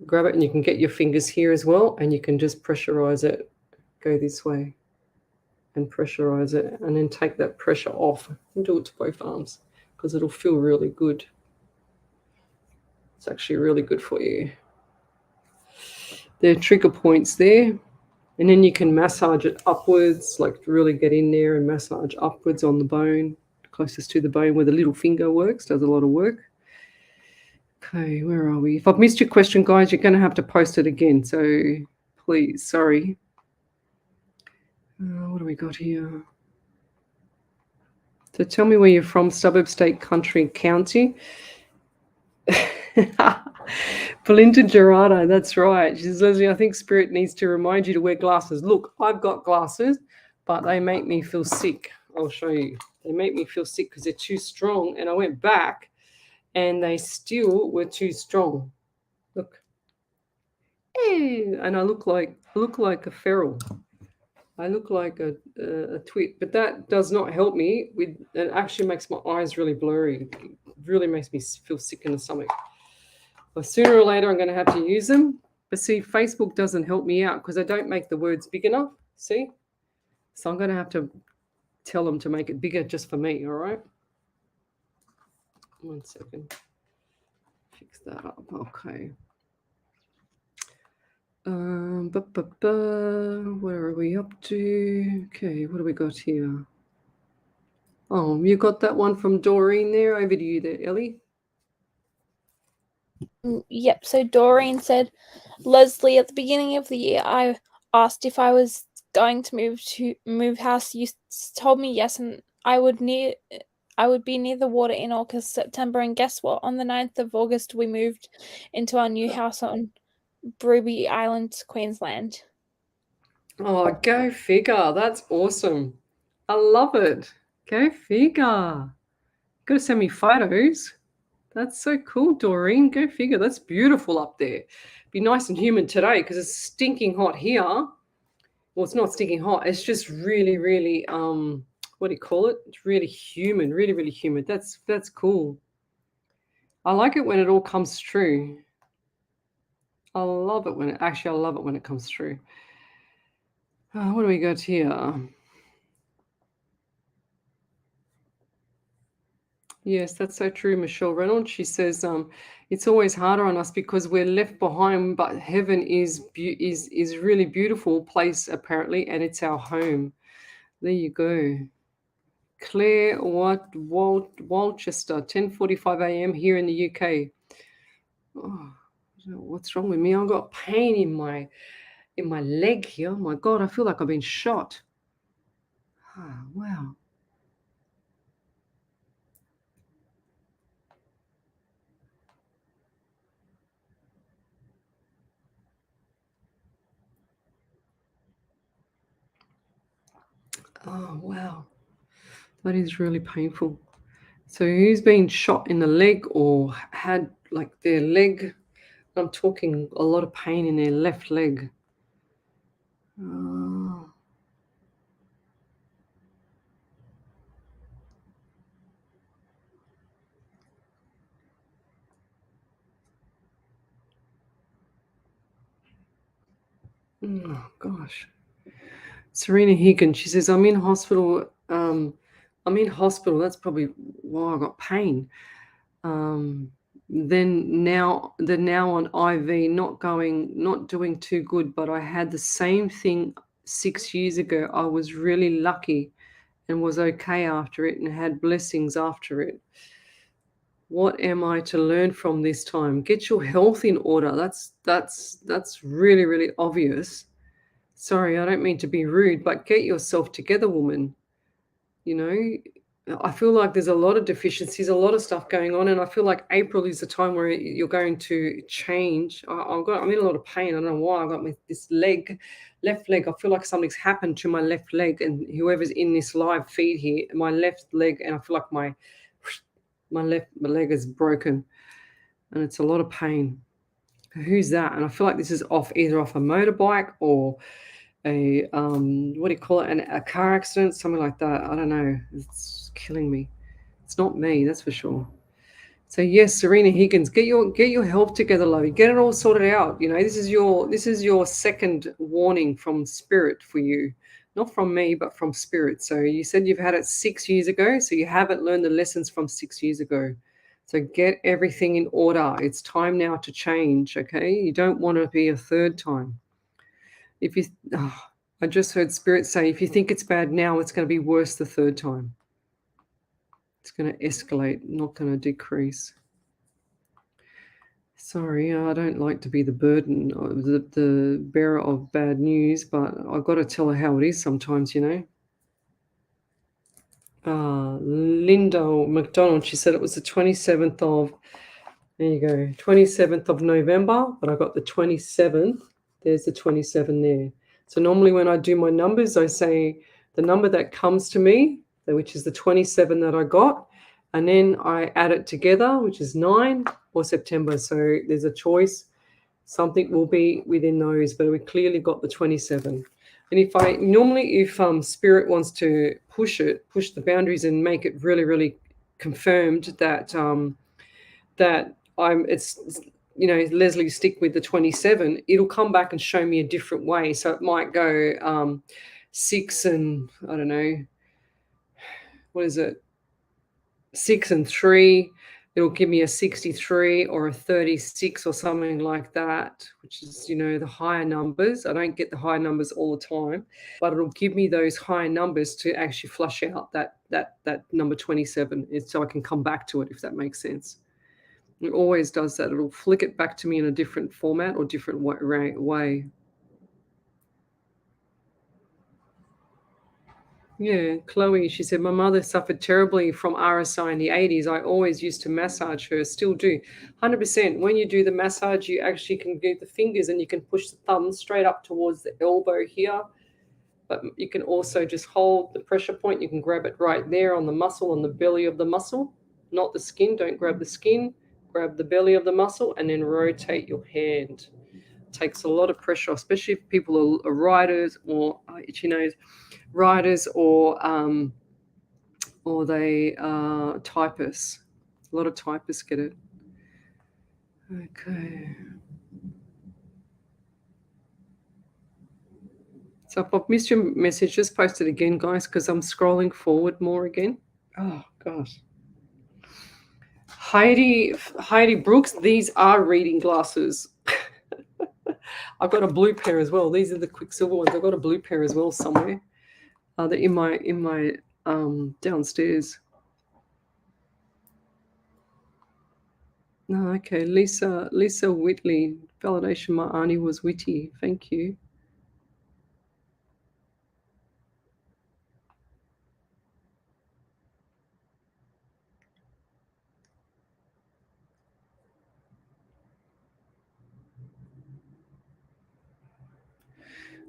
Speaker 1: grab it, and you can get your fingers here as well, and you can just pressurize it. Go this way and pressurize it, and then take that pressure off and do it to both arms because it'll feel really good. It's actually really good for you. There are trigger points there. And then you can massage it upwards, like really get in there and massage upwards on the bone, closest to the bone where the little finger works, does a lot of work. Okay, where are we? If I've missed your question, guys, you're going to have to post it again. So please, sorry. What do we got here? So tell me where you're from, suburb, state, country, county. Belinda Gerardo, that's right. She says, Lesley, I think Spirit needs to remind you to wear glasses. Look, I've got glasses, but they make me feel sick. I'll show you. They make me feel sick because they're too strong. And I went back and they still were too strong. Look. And I look like a feral. I look like a twit, but that does not help me. It actually makes my eyes really blurry. It really makes me feel sick in the stomach. But sooner or later, I'm going to have to use them. But see, Facebook doesn't help me out because I don't make the words big enough. See? So I'm going to have to tell them to make it bigger just for me, all right? 1 second. Fix that up. Okay. Where are we up to? Okay, what do we got here? Oh, you got that one from Doreen there. Over to you there, Ellie.
Speaker 2: Yep, so Doreen said, Lesley, at the beginning of the year, I asked if I was going to move house. You told me yes, and I would be near the water in August, September, and guess what? On the 9th of August, we moved into our new house on Brooby Island, Queensland.
Speaker 1: Oh, go figure. That's awesome. I love it. Go figure. Got to send me photos. That's so cool, Doreen. Go figure. That's beautiful up there. Be nice and humid today because it's stinking hot here. Well, it's not sticking hot. It's just really, really what do you call it? It's really humid, really, really humid. That's cool. I like it when it all comes true. I love it when it actually I love it when it comes true. What do we got here? Yes, that's so true, Michelle Reynolds. She says, it's always harder on us because we're left behind, but heaven is really beautiful place apparently, and it's our home. There you go. Claire Walchester, 10:45 a.m. here in the UK. Oh, what's wrong with me? I've got pain in my leg here. Oh my God, I feel like I've been shot. Ah, wow. Oh wow. That is really painful. So who's been shot in the leg or had like their leg? I'm talking a lot of pain in their left leg. Oh, oh gosh. Serena Higgins, she says, I'm in hospital. I'm in hospital. That's probably why I got pain. Then now on IV, not doing too good, but I had the same thing 6 years ago. I was really lucky and was okay after it and had blessings after it. What am I to learn from this time? Get your health in order. That's really, really obvious. Sorry, I don't mean to be rude, but get yourself together, woman. You know, I feel like there's a lot of deficiencies, a lot of stuff going on, and I feel like April is the time where you're going to change. I'm in a lot of pain. I don't know why. I got this left leg. I feel like something's happened to my left leg, and whoever's in this live feed here, my left leg, and I feel like my leg is broken, and it's a lot of pain. Who's that? And I feel like this is either off a motorbike or a what do you call it? A car accident, something like that. I don't know. It's killing me. It's not me, that's for sure. So yes, Serena Higgins, get your health together, lovey. Get it all sorted out. You know, this is your second warning from spirit for you. Not from me, but from spirit. So you said you've had it 6 years ago, so you haven't learned the lessons from 6 years ago. So get everything in order. It's time now to change, okay? You don't want to be a third time. If you I just heard spirit say if you think it's bad now, it's going to be worse the third time. It's going to escalate, not going to decrease. Sorry, I don't like to be the burden of the bearer of bad news, but I've got to tell her how it is sometimes, you know. Linda McDonald, she said it was the 27th of, there you go, 27th of November, but I got the 27th. There's the 27 there. So normally when I do my numbers, I say the number that comes to me, which is the 27 that I got, and then I add it together, which is 9 or September. So there's a choice. Something will be within those, but we clearly got the 27. And if spirit wants to push the boundaries and make it really, really confirmed that Lesley, stick with the 27, it'll come back and show me a different way. So it might go 6 and I don't know, what is it? 6 and 3. It'll give me a 63 or a 36 or something like that, which is, the higher numbers. I don't get the higher numbers all the time, but it'll give me those higher numbers to actually flush out that number 27, so I can come back to it, if that makes sense. It always does that. It'll flick it back to me in a different format or different way. Yeah, Chloe, she said, my mother suffered terribly from RSI in the 80s. I always used to massage her, still do. 100%. When you do the massage, you actually can do the fingers and you can push the thumb straight up towards the elbow here. But you can also just hold the pressure point. You can grab it right there on the muscle, on the belly of the muscle, not the skin. Don't grab the skin. Grab the belly of the muscle and then rotate your hand. takes a lot of pressure, especially if people are writers or itchy nose writers or they are typists. A lot of typists get it. Okay. So if I've missed your message, just post it again, guys, because I'm scrolling forward more again. Oh, gosh. Heidi Brooks, these are reading glasses. I've got a blue pair as well. These are the Quicksilver ones. I've got a blue pair as well somewhere. They're in my downstairs. No, okay. Lisa Whitley. Validation, my auntie was witty. Thank you.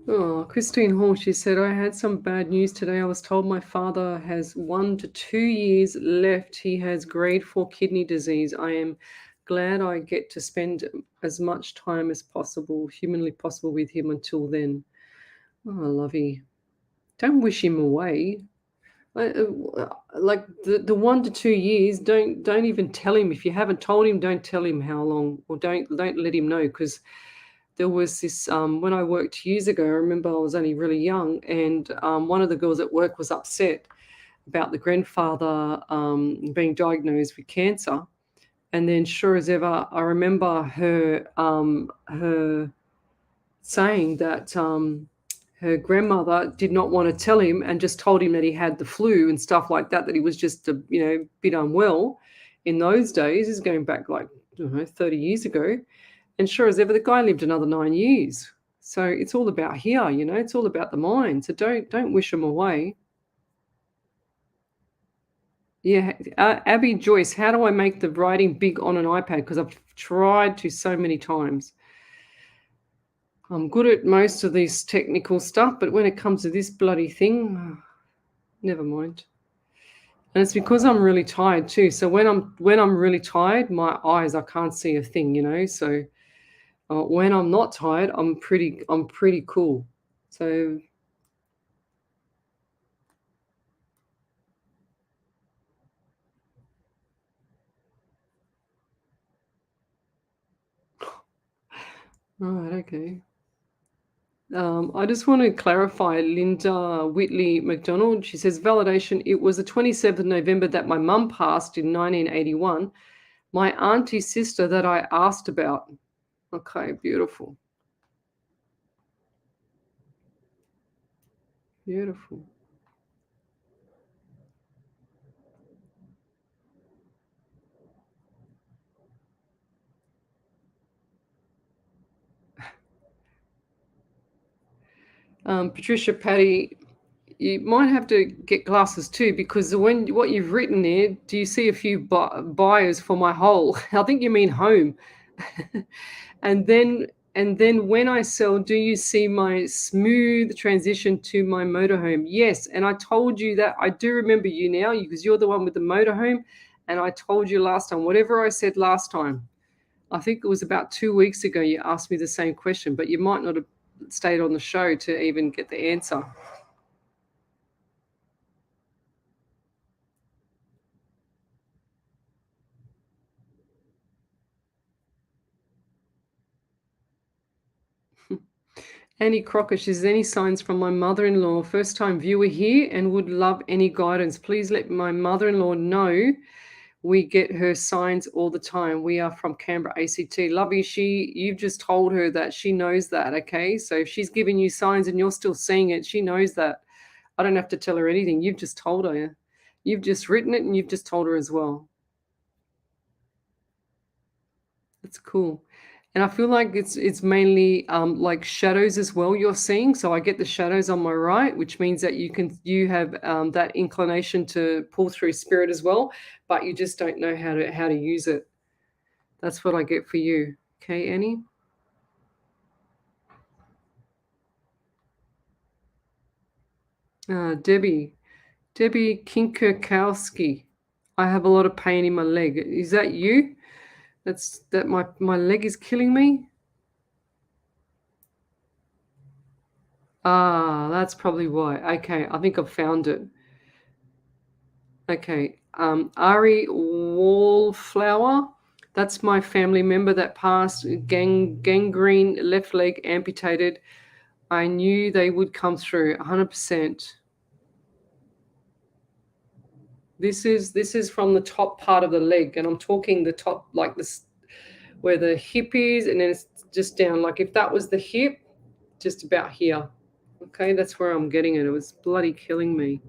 Speaker 1: Oh, Christine Hall, she said, I had some bad news today. I was told my father has 1 to 2 years left. He has grade 4 kidney disease. I am glad I get to spend as much time as possible, humanly possible, with him until then. Oh, lovey. Don't wish him away. Like the 1 to 2 years, don't even tell him. If you haven't told him, don't tell him how long, or don't let him know, because there was this when I worked years ago. I remember I was only really young, and one of the girls at work was upset about the grandfather being diagnosed with cancer. And then, sure as ever, I remember her saying that her grandmother did not want to tell him and just told him that he had the flu and stuff like that, that he was just a bit unwell. In those days, is going back like 30 years ago. And sure as ever, the guy lived another 9 years. So it's all about here, it's all about the mind. So don't wish them away. Yeah, Abby Joyce, how do I make the writing big on an iPad? Because I've tried to so many times. I'm good at most of this technical stuff, but when it comes to this bloody thing, never mind. And it's because I'm really tired too. So when I'm really tired, my eyes, I can't see a thing, So when I'm not tired, I'm pretty cool. So right, okay. I just want to clarify, Linda Whitley McDonald. She says, validation, it was the 27th of November that my mum passed in 1981. My auntie's sister that I asked about. Okay, beautiful. Beautiful. Patricia Patty, you might have to get glasses too, because what you've written there, do you see a few buyers for my hole? I think you mean home. and then when I sell, do you see my smooth transition to my motorhome? Yes. And I told you that. I do remember you now, because you're the one with the motorhome. And I told you last time, whatever I said last time, I think it was about 2 weeks ago, you asked me the same question, but you might not have stayed on the show to even get the answer. Annie Crocker, she says, any signs from my mother-in-law, first time viewer here, and would love any guidance. Please let my mother-in-law know. We get her signs all the time. We are from Canberra, ACT. Lovey, you've just told her that she knows that, okay? So if she's giving you signs and you're still seeing it, she knows that. I don't have to tell her anything. You've just told her. You've just written it and you've just told her as well. That's cool. And I feel like it's mainly like shadows as well you're seeing. So I get the shadows on my right, which means that you have that inclination to pull through spirit as well, but you just don't know how to use it. That's what I get for you. Okay, Annie? Debbie Kinkerkowski. I have a lot of pain in my leg. Is that you? My leg is killing me? Ah, that's probably why. Okay, I think I've found it. Okay, Ari Wallflower. That's my family member that passed, gangrene, left leg amputated. I knew they would come through 100%. This is from the top part of the leg, and I'm talking the top, like this, where the hip is, and then it's just down. Like if that was the hip, just about here. Okay, that's where I'm getting it. It was bloody killing me.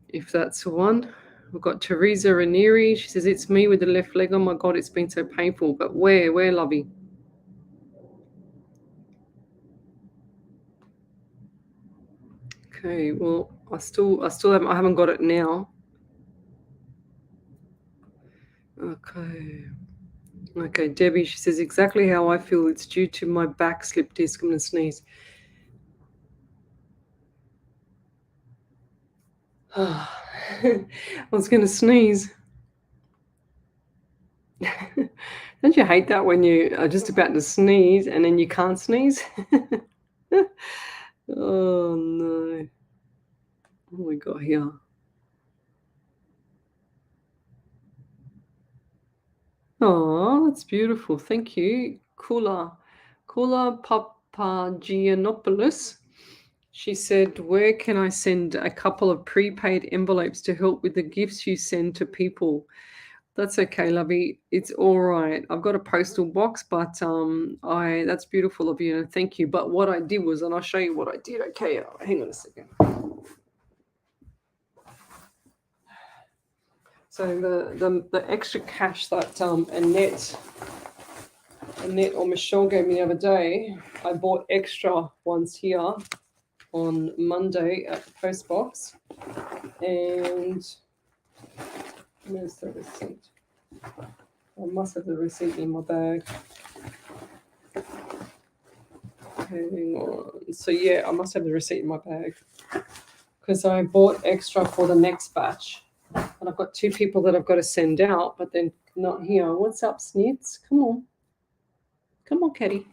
Speaker 1: If that's the one. We've got Teresa Ranieri. She says, it's me with the left leg. Oh my God, it's been so painful. But where, lovey? Okay, well, I haven't got it now. Okay, Debbie, she says exactly how I feel. It's due to my back slip disc. I'm gonna sneeze. I was gonna sneeze. Don't you hate that when you are just about to sneeze and then you can't sneeze? Oh no. What we got here? Oh, that's beautiful. Thank you. Kula Papagiannopoulos. She said, where can I send a couple of prepaid envelopes to help with the gifts you send to people? That's okay, lovey. It's all right. I've got a postal box, but that's beautiful of you, and thank you. But what I did was, and I'll show you what I did. Okay, hang on a second. So the extra cash that Annette or Michelle gave me the other day, I bought extra ones here on Monday at the post box, and where's the receipt? I must have the receipt in my bag. Hang on. So yeah, I must have the receipt in my bag because I bought extra for the next batch, and I've got 2 people that I've got to send out, but they're not here. What's up, Snits? Come on, Caddy.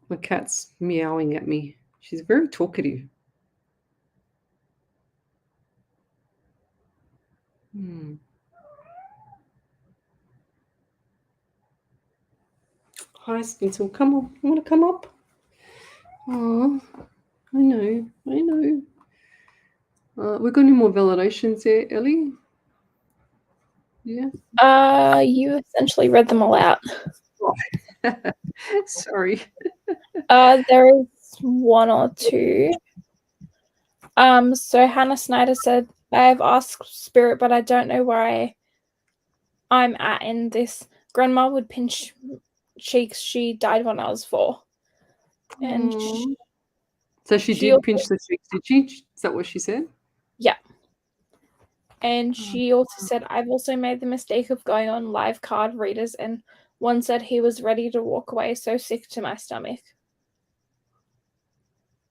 Speaker 1: My cat's meowing at me. She's very talkative. Hi, Stinson. Come on. You want to come up? Oh, I know. We got any more validations there, Ellie? Yeah.
Speaker 2: You essentially read them all out.
Speaker 1: Sorry.
Speaker 2: There is 1 or 2. So Hannah Snyder said, I have asked Spirit, but I don't know where I'm at in this. Grandma would pinch cheeks. She died when I was 4. And
Speaker 1: so she did pinch the cheeks, did she? Is that what she said?
Speaker 2: Yeah. And she also said, I've also made the mistake of going on live card readers, and one said he was ready to walk away, so sick to my stomach.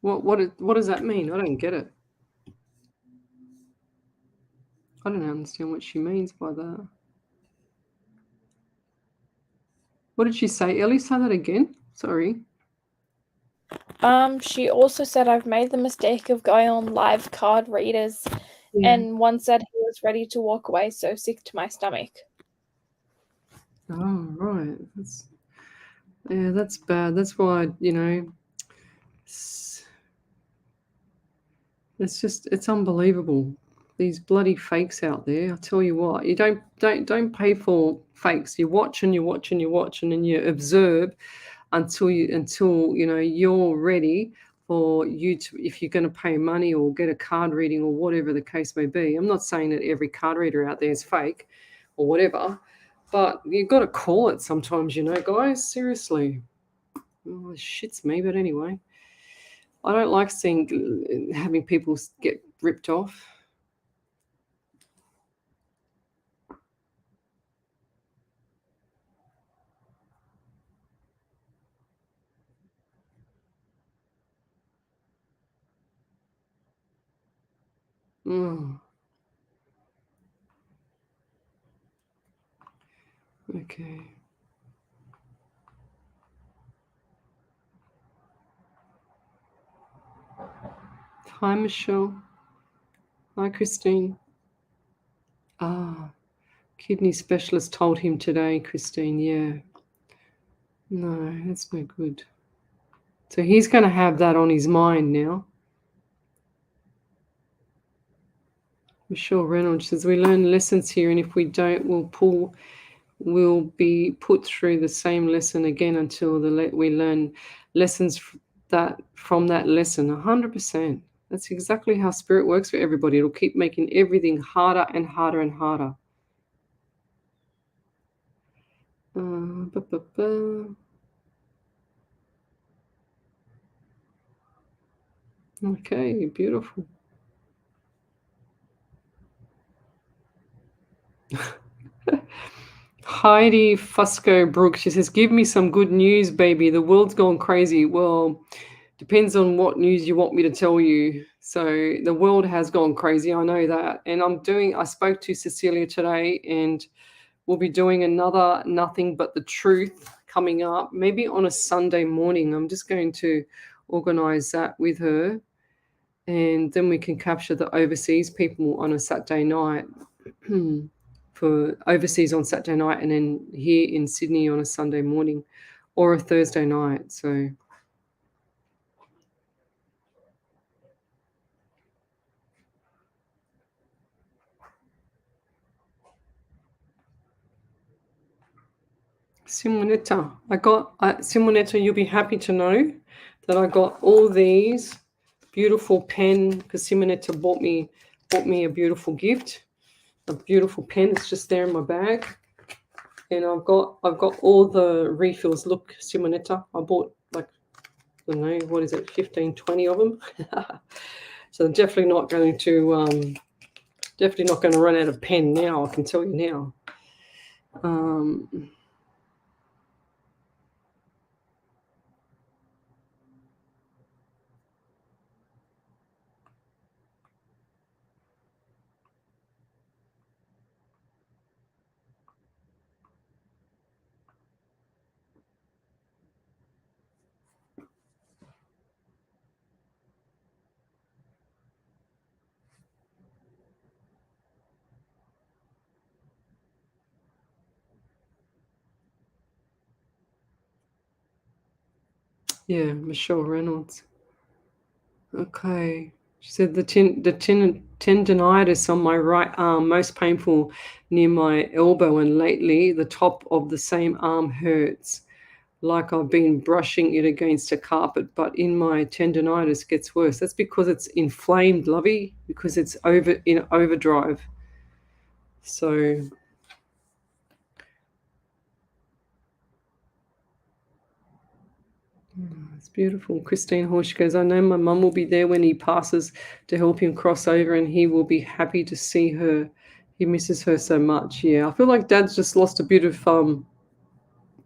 Speaker 1: What does that mean? I don't get it. I don't understand what she means by that. What did she say? Ellie, say that again. Sorry.
Speaker 2: She also said, I've made the mistake of going on live card readers, and one said he was ready to walk away, so sick to my stomach.
Speaker 1: Oh, right. That's bad. That's why, it's unbelievable. These bloody fakes out there. I tell you what, you don't pay for fakes. You watch and you watch and you watch, and then you observe until you're ready for if you're going to pay money or get a card reading or whatever the case may be. I'm not saying that every card reader out there is fake or whatever, but you've got to call it sometimes, guys. Seriously. Oh, this shits me, but anyway. I don't like having people get ripped off. Okay. Hi, Michelle. Hi, Christine. Kidney specialist told him today, Christine. Yeah. No, that's no good. So he's going to have that on his mind now. Michelle Reynolds says, we learn lessons here, and if we don't, we'll be put through the same lesson again until we learn lessons from that lesson. 100%. That's exactly how spirit works for everybody. It'll keep making everything harder and harder and harder. Okay, beautiful. Heidi Fusco Brooks, she says, give me some good news, baby. The world's gone crazy. Well, depends on what news you want me to tell you. So the world has gone crazy. I know that. And I spoke to Cecilia today, and we'll be doing another Nothing But the Truth coming up, maybe on a Sunday morning. I'm just going to organize that with her. And then we can capture the overseas people on a Saturday night. For overseas on Saturday night, and then here in Sydney on a Sunday morning or a Thursday night. So Simonetta, Simonetta, you'll be happy to know that I got all these beautiful pen, because Simonetta bought me a beautiful gift, a beautiful pen. It's just there in my bag. And I've got all the refills. Look, Simonetta, I bought like, I don't know, what is it, 15, 20 of them. So I'm definitely not going to run out of pen now, I can tell you now. Yeah, Michelle Reynolds. Okay. She said the tendinitis on my right arm, most painful near my elbow, and lately the top of the same arm hurts, like I've been brushing it against a carpet, but in my tendinitis gets worse. That's because it's inflamed, lovey, because it's in overdrive. So it's beautiful. Christine Horsch goes, I know my mum will be there when he passes to help him cross over, and he will be happy to see her. He misses her so much. Yeah, I feel like Dad's just lost a bit of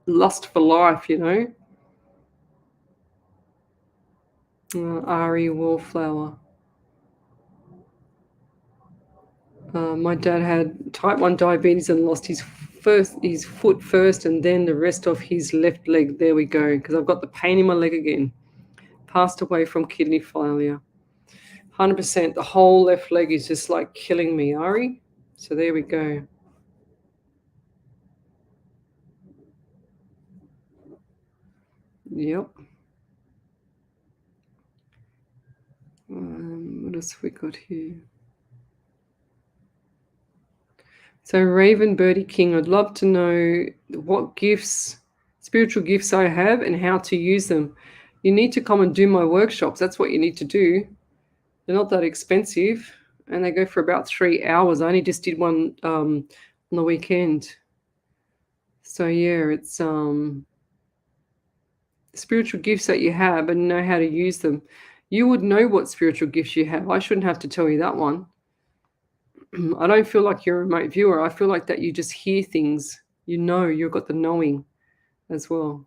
Speaker 1: lust for life, you know. Ari Wallflower. My dad had type 1 diabetes and lost his foot first, and then the rest of his left leg. There we go, because I've got the pain in my leg again. Passed away from kidney failure. 100%. The whole left leg is just like killing me, Ari. So there we go. Yep. What else have we got here? So Raven Birdie King, I'd love to know what spiritual gifts I have and how to use them. You need to come and do my workshops. That's what you need to do. They're not that expensive, and they go for about 3 hours. I only just did one on the weekend. So yeah, it's spiritual gifts that you have and know how to use them. You would know what spiritual gifts you have. I shouldn't have to tell you that one. I don't feel like you're a remote viewer. I feel like that you just hear things. You know, you've got the knowing as well.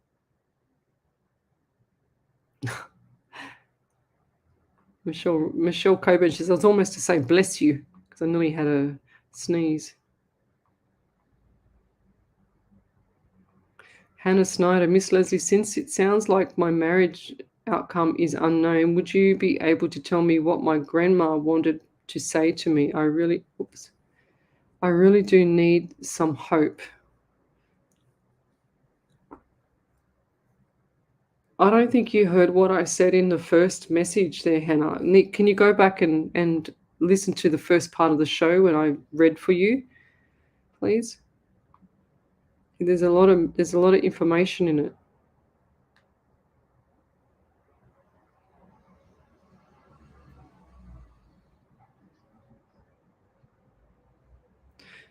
Speaker 1: Michelle Coburn, she says, I was almost to say bless you, because I nearly had a sneeze. Hannah Snyder, Miss Lesley, since it sounds like my marriage outcome is unknown. Would you be able to tell me what my grandma wanted to say to me? I really do need some hope. I don't think you heard what I said in the first message there, Hannah. Nick, can you go back and listen to the first part of the show when I read for you, please? There's a lot of information in it.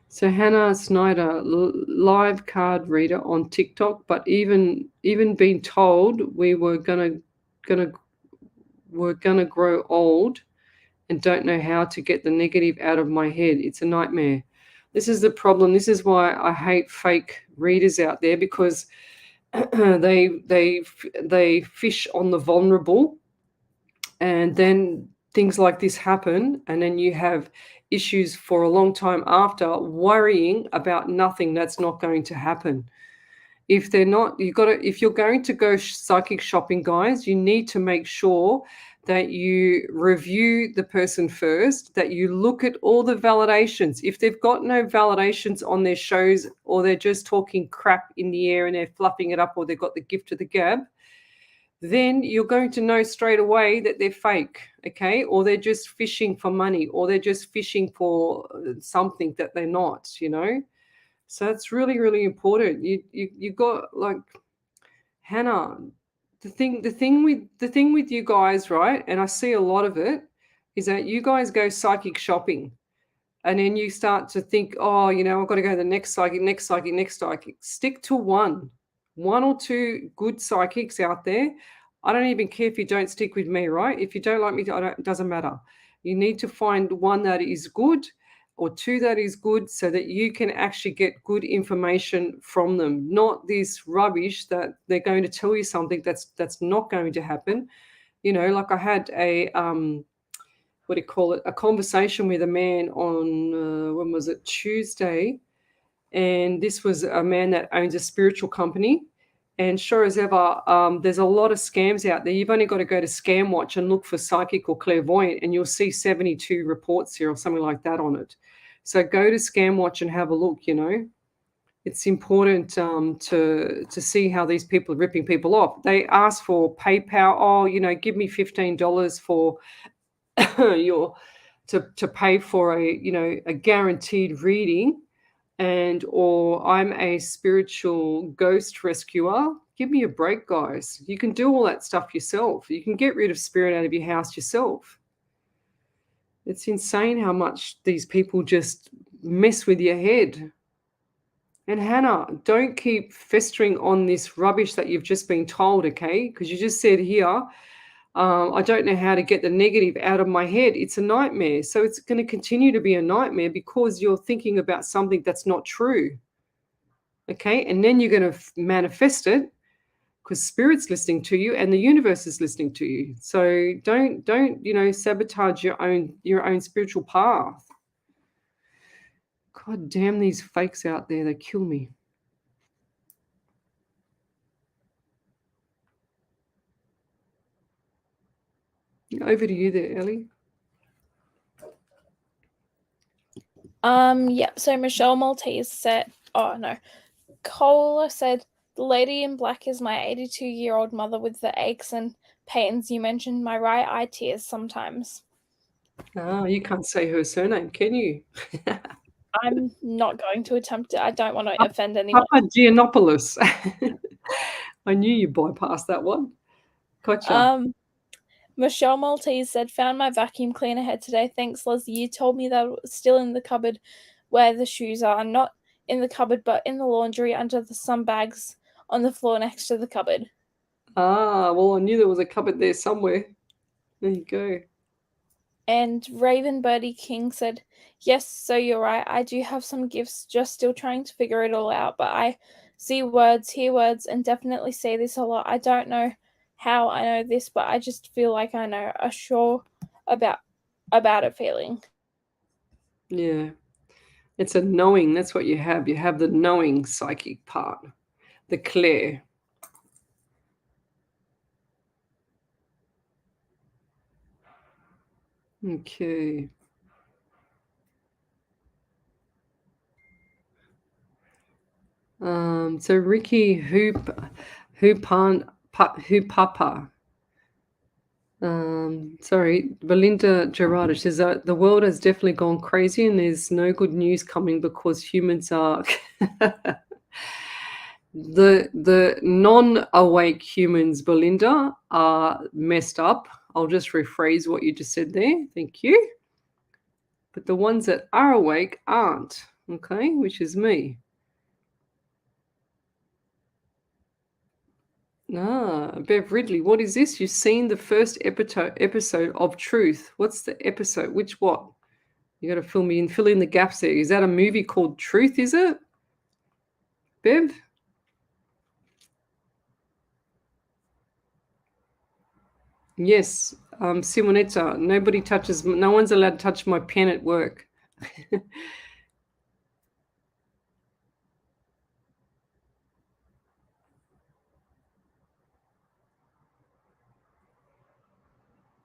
Speaker 1: So Hannah Snyder, live card reader on TikTok, but even being told we were gonna grow old and don't know how to get the negative out of my head. It's a nightmare. This is the problem. This is why I hate fake readers out there, because they fish on the vulnerable, and then things like this happen, and then you have issues for a long time after, worrying about nothing that's not going to happen. If you're going to go psychic shopping, guys, you need to make sure that you review the person first, that you look at all the validations. If they've got no validations on their shows, or they're just talking crap in the air and they're fluffing it up, or they've got the gift of the gab, then you're going to know straight away that they're fake, okay? Or they're just fishing for money, or they're just fishing for something that they're not, So it's really, really important. You got, like, Hannah, the thing with you guys, right? And I see a lot of it, is that you guys go psychic shopping, and then you start to think, oh, I've got to go to the next psychic, next psychic, next psychic. Stick to one or two good psychics out there. I don't even care if you don't stick with me, right? If you don't like me, it doesn't matter. You need to find one that is good, or two that is good, so that you can actually get good information from them, not this rubbish that they're going to tell you something that's not going to happen. Like I had a a conversation with a man on when was it, Tuesday, and this was a man that owns a spiritual company. And sure as ever, there's a lot of scams out there. You've only got to go to Scam Watch and look for psychic or clairvoyant, and you'll see 72 reports here or something like that on it. So go to Scam Watch and have a look. It's important to see how these people are ripping people off. They ask for PayPal. Oh, give me $15 for to pay for a guaranteed reading. Or I'm a spiritual ghost rescuer. Give me a break, guys. You can do all that stuff yourself. You can get rid of spirit out of your house yourself. It's insane how much these people just mess with your head. And Hannah, don't keep festering on this rubbish that you've just been told, okay? Because you just said here, I don't know how to get the negative out of my head. It's a nightmare. So it's going to continue to be a nightmare because you're thinking about something that's not true. Okay. And then you're going to manifest it, because spirit's listening to you and the universe is listening to you. So don't sabotage your own spiritual path. God damn these fakes out there. They kill me. Over to you there, Ellie.
Speaker 2: Yeah, so Michelle Maltese said, Cola said, the lady in black is my 82-year-old mother with the aches and pains you mentioned. My right eye tears sometimes.
Speaker 1: Oh, you can't say her surname, can you?
Speaker 2: I'm not going to attempt it. I don't want to offend anyone.
Speaker 1: Papa Giannopoulos. I knew you bypassed that one. Gotcha.
Speaker 2: Michelle Maltese said, found my vacuum cleaner head today. Thanks, Leslie. You told me that it was still in the cupboard where the shoes are. Not in the cupboard, but in the laundry under some bags on the floor next to the cupboard.
Speaker 1: Well, I knew there was a cupboard there somewhere. There you go.
Speaker 2: And Raven Birdie King said, yes, so you're right. I do have some gifts, just still trying to figure it all out. But I see words, hear words, and definitely say this a lot. I don't know how I know this, but I just feel like I know a sure about it feeling.
Speaker 1: Yeah. It's a knowing. That's what you have. You have the knowing psychic part, the clair. Okay. So Ricky Papa. Sorry, Belinda Gerardo says that the world has definitely gone crazy and there's no good news coming because humans are the non-awake humans, Belinda, are messed up. I'll just rephrase what you just said there. Thank you. But the ones that are awake aren't, okay, which is me. Bev Ridley, what is this? You've seen the first episode of Truth. What's the episode? Which what? You got to fill in the gaps there. Is that a movie called Truth, is it? Bev? Yes. Simonetta, no one's allowed to touch my pen at work.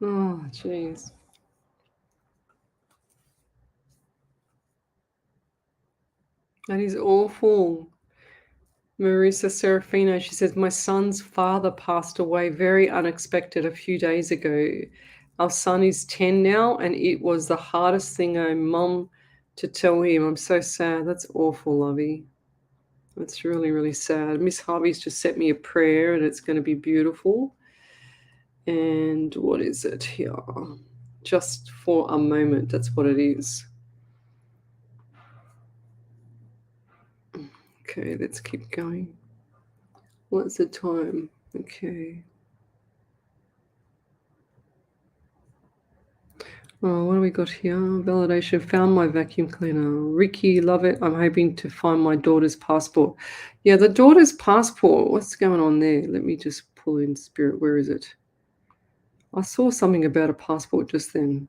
Speaker 1: Oh, jeez. That is awful. Marisa Serafino, she says, my son's father passed away very unexpected a few days ago. Our son is 10 now, and it was the hardest thing Mum to tell him. I'm so sad. That's awful, Lovey. That's really, really sad. Miss Harvey's just sent me a prayer, and it's going to be beautiful. And what is it here? Just for a moment. That's what it is. Okay, let's keep going. What's the time? Okay. Oh, what do we got here? Validation. Found my vacuum cleaner. Ricky, love it. I'm hoping to find my daughter's passport. Yeah, the daughter's passport. What's going on there? Let me just pull in spirit. Where is it? I saw something about a passport just then.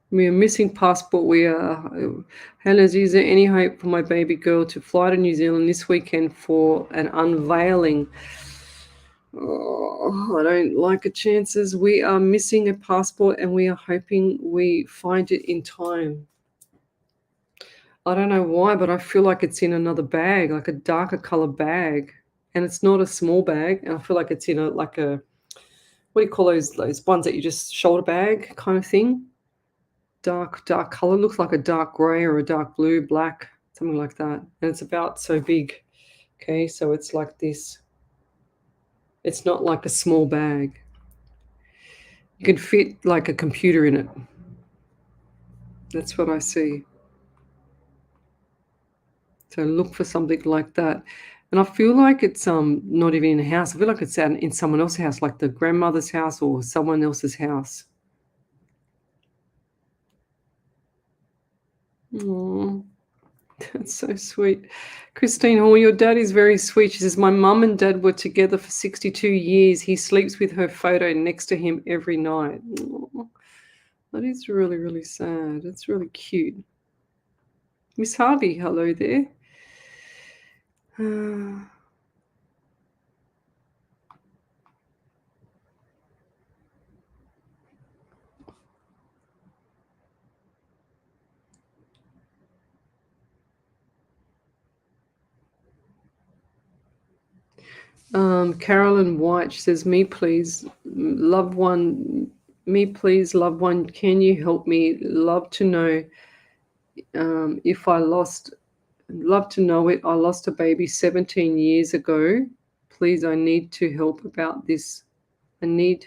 Speaker 1: We are missing passport. Hello, is there any hope for my baby girl to fly to New Zealand this weekend for an unveiling? Oh, I don't like the chances. We are missing a passport and we are hoping we find it in time. I don't know why, but I feel like it's in another bag, like a darker color bag. And it's not a small bag. And I feel like it's in what do you call those ones that you just shoulder bag kind of thing? Dark color. Looks like a dark gray or a dark blue, black, something like that. And it's about so big. Okay, so it's like this. It's not like a small bag. You can fit like a computer in it. That's what I see. So look for something like that. And I feel like it's not even in a house. I feel like it's out in someone else's house, like the grandmother's house or someone else's house. Oh, that's so sweet. Christine Hall, your dad is very sweet. She says, my mum and dad were together for 62 years. He sleeps with her photo next to him every night. Oh, that is really, really sad. That's really cute. Miss Harvey, hello there. Carolyn White, she says, me please, loved one, can you help me? Love to know if I lost, love to know it. I lost a baby 17 years ago. Please, I need to help about this. I need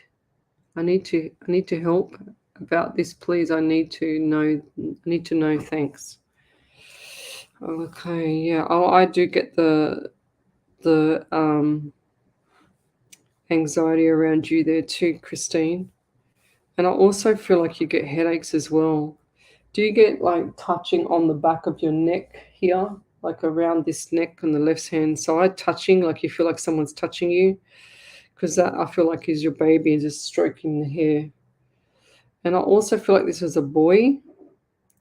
Speaker 1: to help about this, please. I need to know. Thanks. Okay, yeah. Oh, I do get the anxiety around you there too, Christine. And I also feel like you get headaches as well. Do you get like touching on the back of your neck here, like around this neck on the left hand side, touching, like you feel like someone's touching you? Because that I feel like is your baby and just stroking the hair. And I also feel like this was a boy,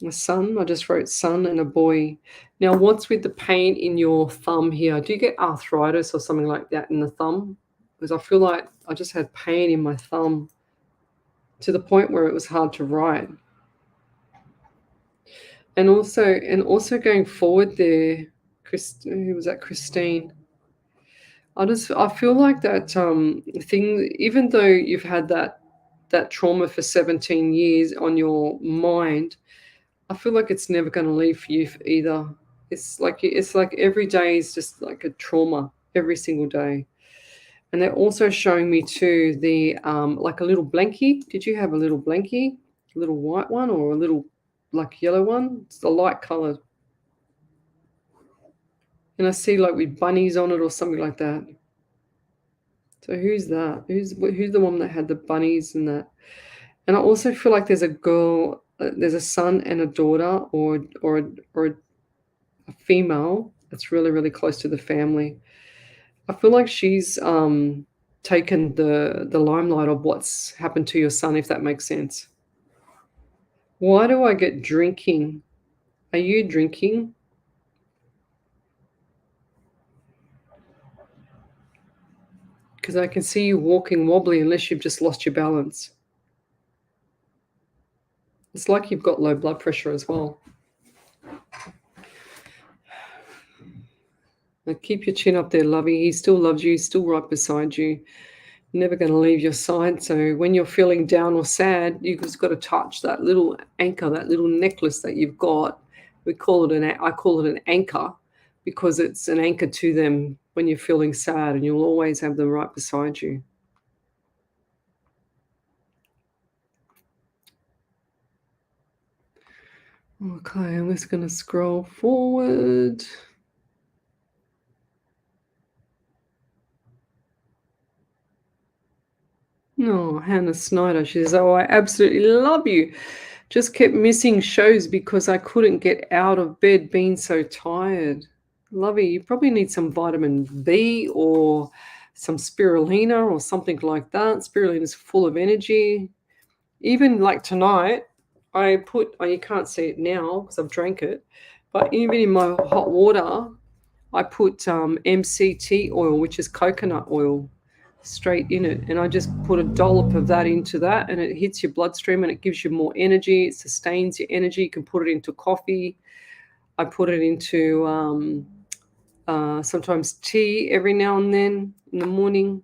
Speaker 1: a son. I just wrote son and a boy. Now, what's with the pain in your thumb here? Do you get arthritis or something like that in the thumb? Because I feel like I just had pain in my thumb to the point where it was hard to write. And also going forward there, who was that? Christine. I feel like that thing, even though you've had that trauma for 17 years on your mind, I feel like it's never going to leave for you either. It's like every day is just like a trauma every single day. And they're also showing me too the like a little blankie. Did you have a little blankie, a little white one, or a little like yellow one? It's a light color. And I see like with bunnies on it or something like that. So who's that? Who's the one that had the bunnies and that? And I also feel like there's a girl, there's a son and a daughter, or a female that's really really close to the family. I feel like she's taken the limelight of what's happened to your son, if that makes sense. Why do I get drinking? Are you drinking? Because I can see you walking wobbly unless you've just lost your balance. It's like you've got low blood pressure as well. Now keep your chin up there, lovey. He still loves you. He's still right beside you. Never going to leave your side. So when you're feeling down or sad, you've just got to touch that little anchor, that little necklace that you've got. I call it an anchor because it's an anchor to them when you're feeling sad, and you'll always have them right beside you. Okay, I'm just going to scroll forward. No, Hannah Snyder, she says, "Oh, I absolutely love you. Just kept missing shows because I couldn't get out of bed being so tired." Lovey, you probably need some vitamin B or some spirulina or something like that. Spirulina is full of energy. Even like tonight, you can't see it now because I've drank it, but even in my hot water, I put MCT oil, which is coconut oil, straight in it. And I just put a dollop of that into that, and it hits your bloodstream and it gives you more energy. It sustains your energy. You can put it into coffee. I put it into sometimes tea every now and then in the morning.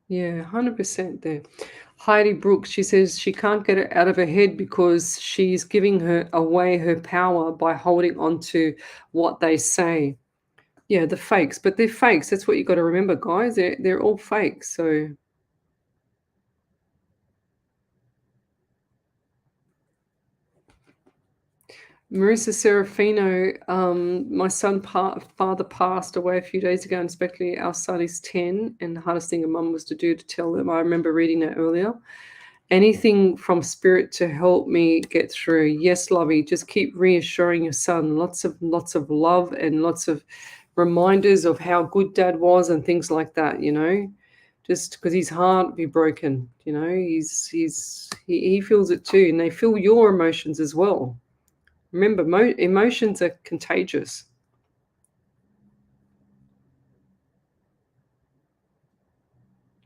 Speaker 1: Yeah, 100% there. Heidi Brooks, she says she can't get it out of her head because she's giving away her power by holding on to what they say. Yeah, the fakes, but they're fakes. That's what you got to remember, guys. They're all fakes. So Marissa Serafino, my father passed away a few days ago, and especially our son is 10, and the hardest thing a mum was to do to tell them. I remember reading that earlier. Anything from spirit to help me get through. Yes, lovey, just keep reassuring your son. Lots of love and lots of reminders of how good dad was and things like that, just because his heart be broken, he feels it too, and they feel your emotions as well. Remember, emotions are contagious.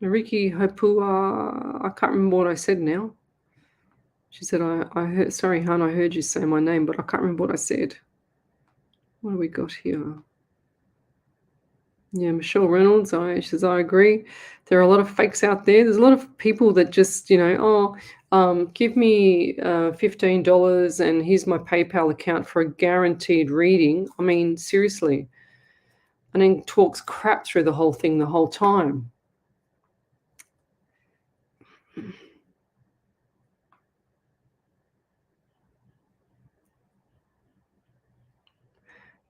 Speaker 1: Riki Hopua, I can't remember what I said now. She said, I heard, sorry, hon, I heard you say my name, but I can't remember what I said. What do we got here? Yeah, Michelle Reynolds, she says, I agree. There are a lot of fakes out there. There's a lot of people that just, give me $15 and here's my PayPal account for a guaranteed reading. I mean, seriously. And then talks crap through the whole thing the whole time.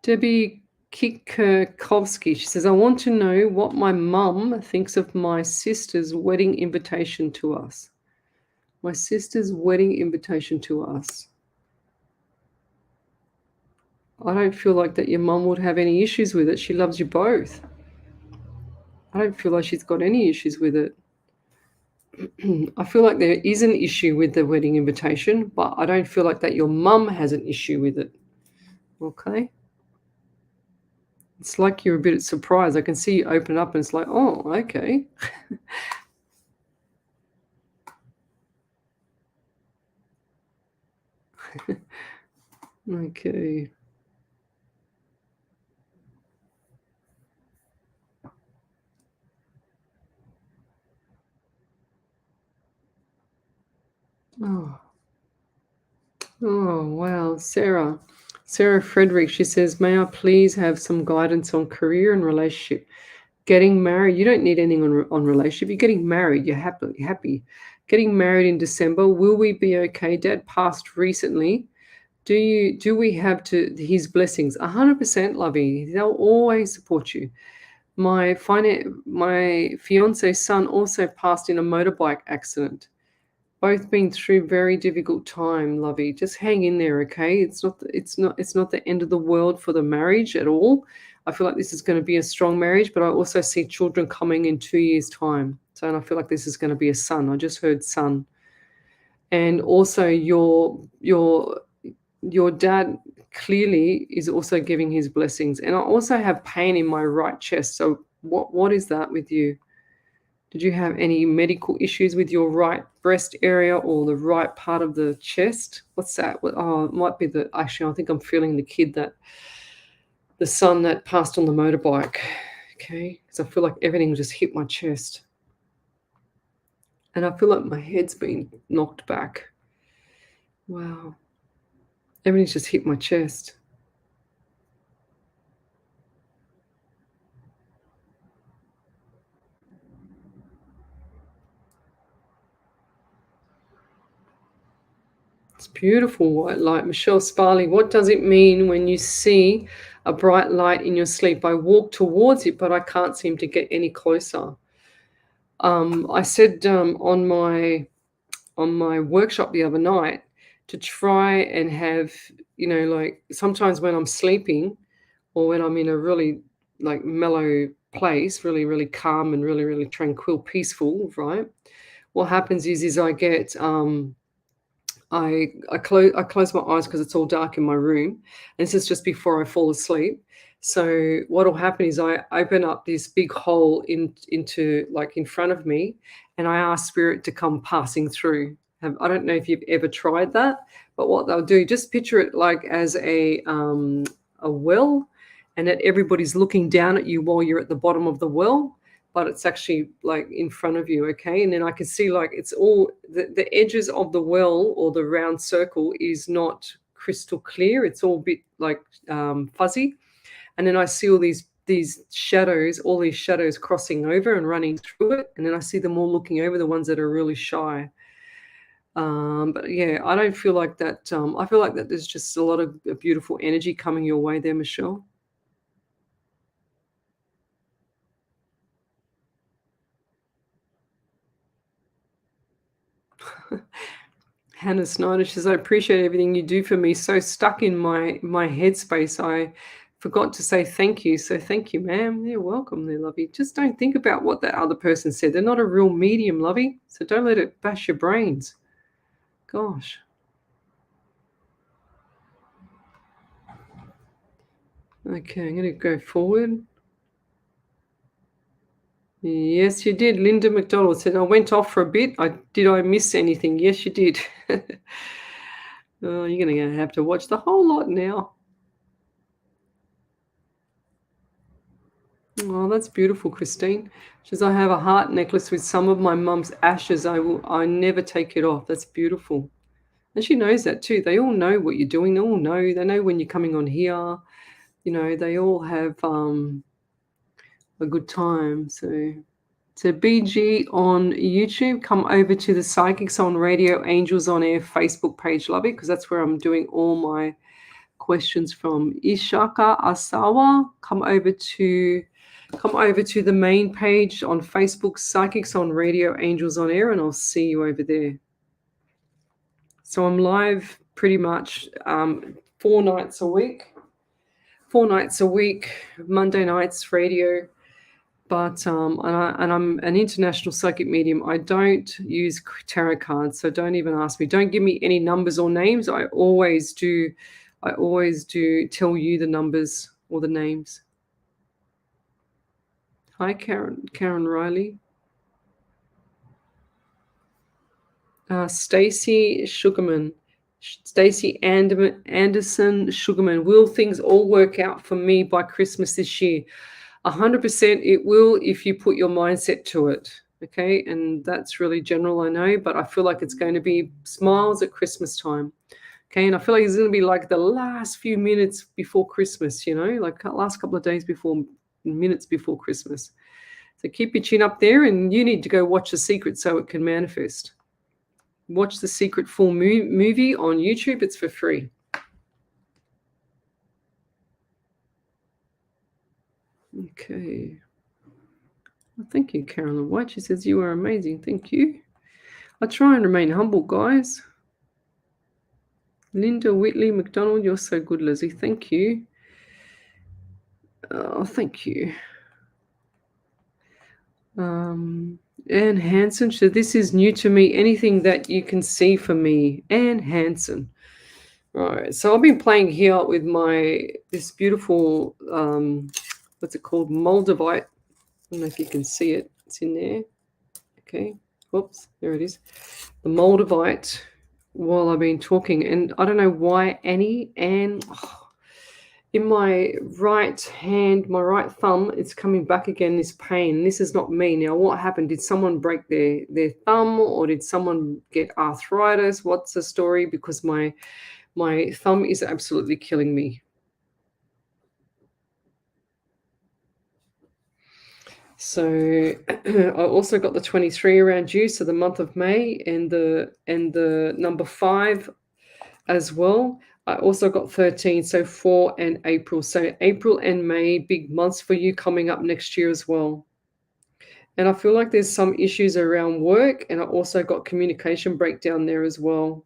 Speaker 1: Debbie Kikerkovsky, she says, I want to know what my mum thinks of my sister's wedding invitation to us. My sister's wedding invitation to us. I don't feel like that your mum would have any issues with it. She loves you both. I don't feel like she's got any issues with it. I feel like there is an issue with the wedding invitation, but I don't feel like that your mum has an issue with it. Okay. It's like you're a bit surprised. I can see you open up and it's like, oh, okay. Okay. Oh. Oh, wow. Sarah Frederick, she says, may I please have some guidance on career and relationship? Getting married, you don't need anything on relationship. You're getting married, you're happy. Getting married in December, will we be okay? Dad passed recently. Do we have to his blessings? 100%, lovey. They'll always support you. My fiance's son also passed in a motorbike accident. Both been through very difficult time, lovey. Just hang in there, okay? It's not the end of the world for the marriage at all. I feel like this is going to be a strong marriage, but I also see children coming in 2 years' time. So, and I feel like this is going to be a son. I just heard son. And also your dad clearly is also giving his blessings. And I also have pain in my right chest. So what is that with you? Did you have any medical issues with your right breast area or the right part of the chest? What's that? Oh, it might be actually, I think I'm feeling the son that passed on the motorbike. Okay. Because I feel like everything just hit my chest. And I feel like my head's been knocked back. Wow. Everything's just hit my chest. It's beautiful white light. Michelle Sparley, what does it mean when you see a bright light in your sleep? I walk towards it, but I can't seem to get any closer. I said on my workshop the other night to try and have, like sometimes when I'm sleeping or when I'm in a really like mellow place, really, really calm and really, really tranquil, peaceful, right? What happens is I get I close my eyes because it's all dark in my room, and this is just before I fall asleep. So what'll happen is I open up this big hole into like in front of me, and I ask spirit to come passing through. I don't know if you've ever tried that, but what they'll do, just picture it like as a well, and that everybody's looking down at you while you're at the bottom of the well, but it's actually like in front of you, okay? And then I can see like it's all the edges of the well or the round circle is not crystal clear. It's all a bit like fuzzy. And then I see all these shadows crossing over and running through it. And then I see them all looking over, the ones that are really shy. But yeah, I don't feel like that. I feel like that there's just a lot of beautiful energy coming your way there, Michelle. Hannah Snyder says, I appreciate everything you do for me. So stuck in my headspace, I forgot to say thank you. So thank you, ma'am. You're welcome there, lovey. Just don't think about what that other person said. They're not a real medium, lovey. So don't let it bash your brains. Gosh. Okay, I'm going to go forward. Yes, you did. Linda McDonald said, I went off for a bit. Did I miss anything? Yes, you did. Oh, you're going to have to watch the whole lot now. Oh, that's beautiful, Christine. She says, I have a heart necklace with some of my mum's ashes. I never take it off. That's beautiful. And she knows that too. They all know what you're doing. They all know. They know when you're coming on here. They all have a good time. So BG on YouTube, come over to the Psychics on Radio, Angels on Air Facebook page, love it, because that's where I'm doing all my questions from. Ishaka Asawa, come over to the main page on Facebook, Psychics on Radio, Angels on Air, and I'll see you over there. So I'm live pretty much 4 nights a week. Monday nights radio. But and I'm an international psychic medium. I don't use tarot cards, so don't even ask me. Don't give me any numbers or names. I always do I always do tell you the numbers or the names. Hi, Karen Riley. Stacy Sugarman. Stacy Anderson Sugarman. Will things all work out for me by Christmas this year? 100% it will if you put your mindset to it. Okay. And that's really general, I know, but I feel like it's going to be smiles at Christmas time. Okay. And I feel like it's going to be like the last few minutes before Christmas, like the last couple of days minutes before Christmas. So keep your chin up there, and you need to go watch The Secret so it can manifest. Watch The Secret full movie on YouTube. It's for free. Okay. Well, thank you, Carolyn White. She says, you are amazing. Thank you. I try and remain humble, guys. Linda Whitley McDonald, you're so good, Lizzie. Thank you. Oh, thank you. Anne Hansen, so this is new to me. Anything that you can see for me. Anne Hansen. Right, so I've been playing here with this beautiful, what's it called? Moldavite. I don't know if you can see it. It's in there. Okay. Whoops, there it is. The Moldavite while I've been talking. And I don't know why Anne, in my right hand, my right thumb, it's coming back again, this pain. This is not me. Now, what happened? Did someone break their thumb, or did someone get arthritis? What's the story? Because my thumb is absolutely killing me. So I also got the 23 around you, so the month of May, and the number 5 as well. I also got 13, so 4 and April. So April and May, big months for you coming up next year as well. And I feel like there's some issues around work, and I also got communication breakdown there as well.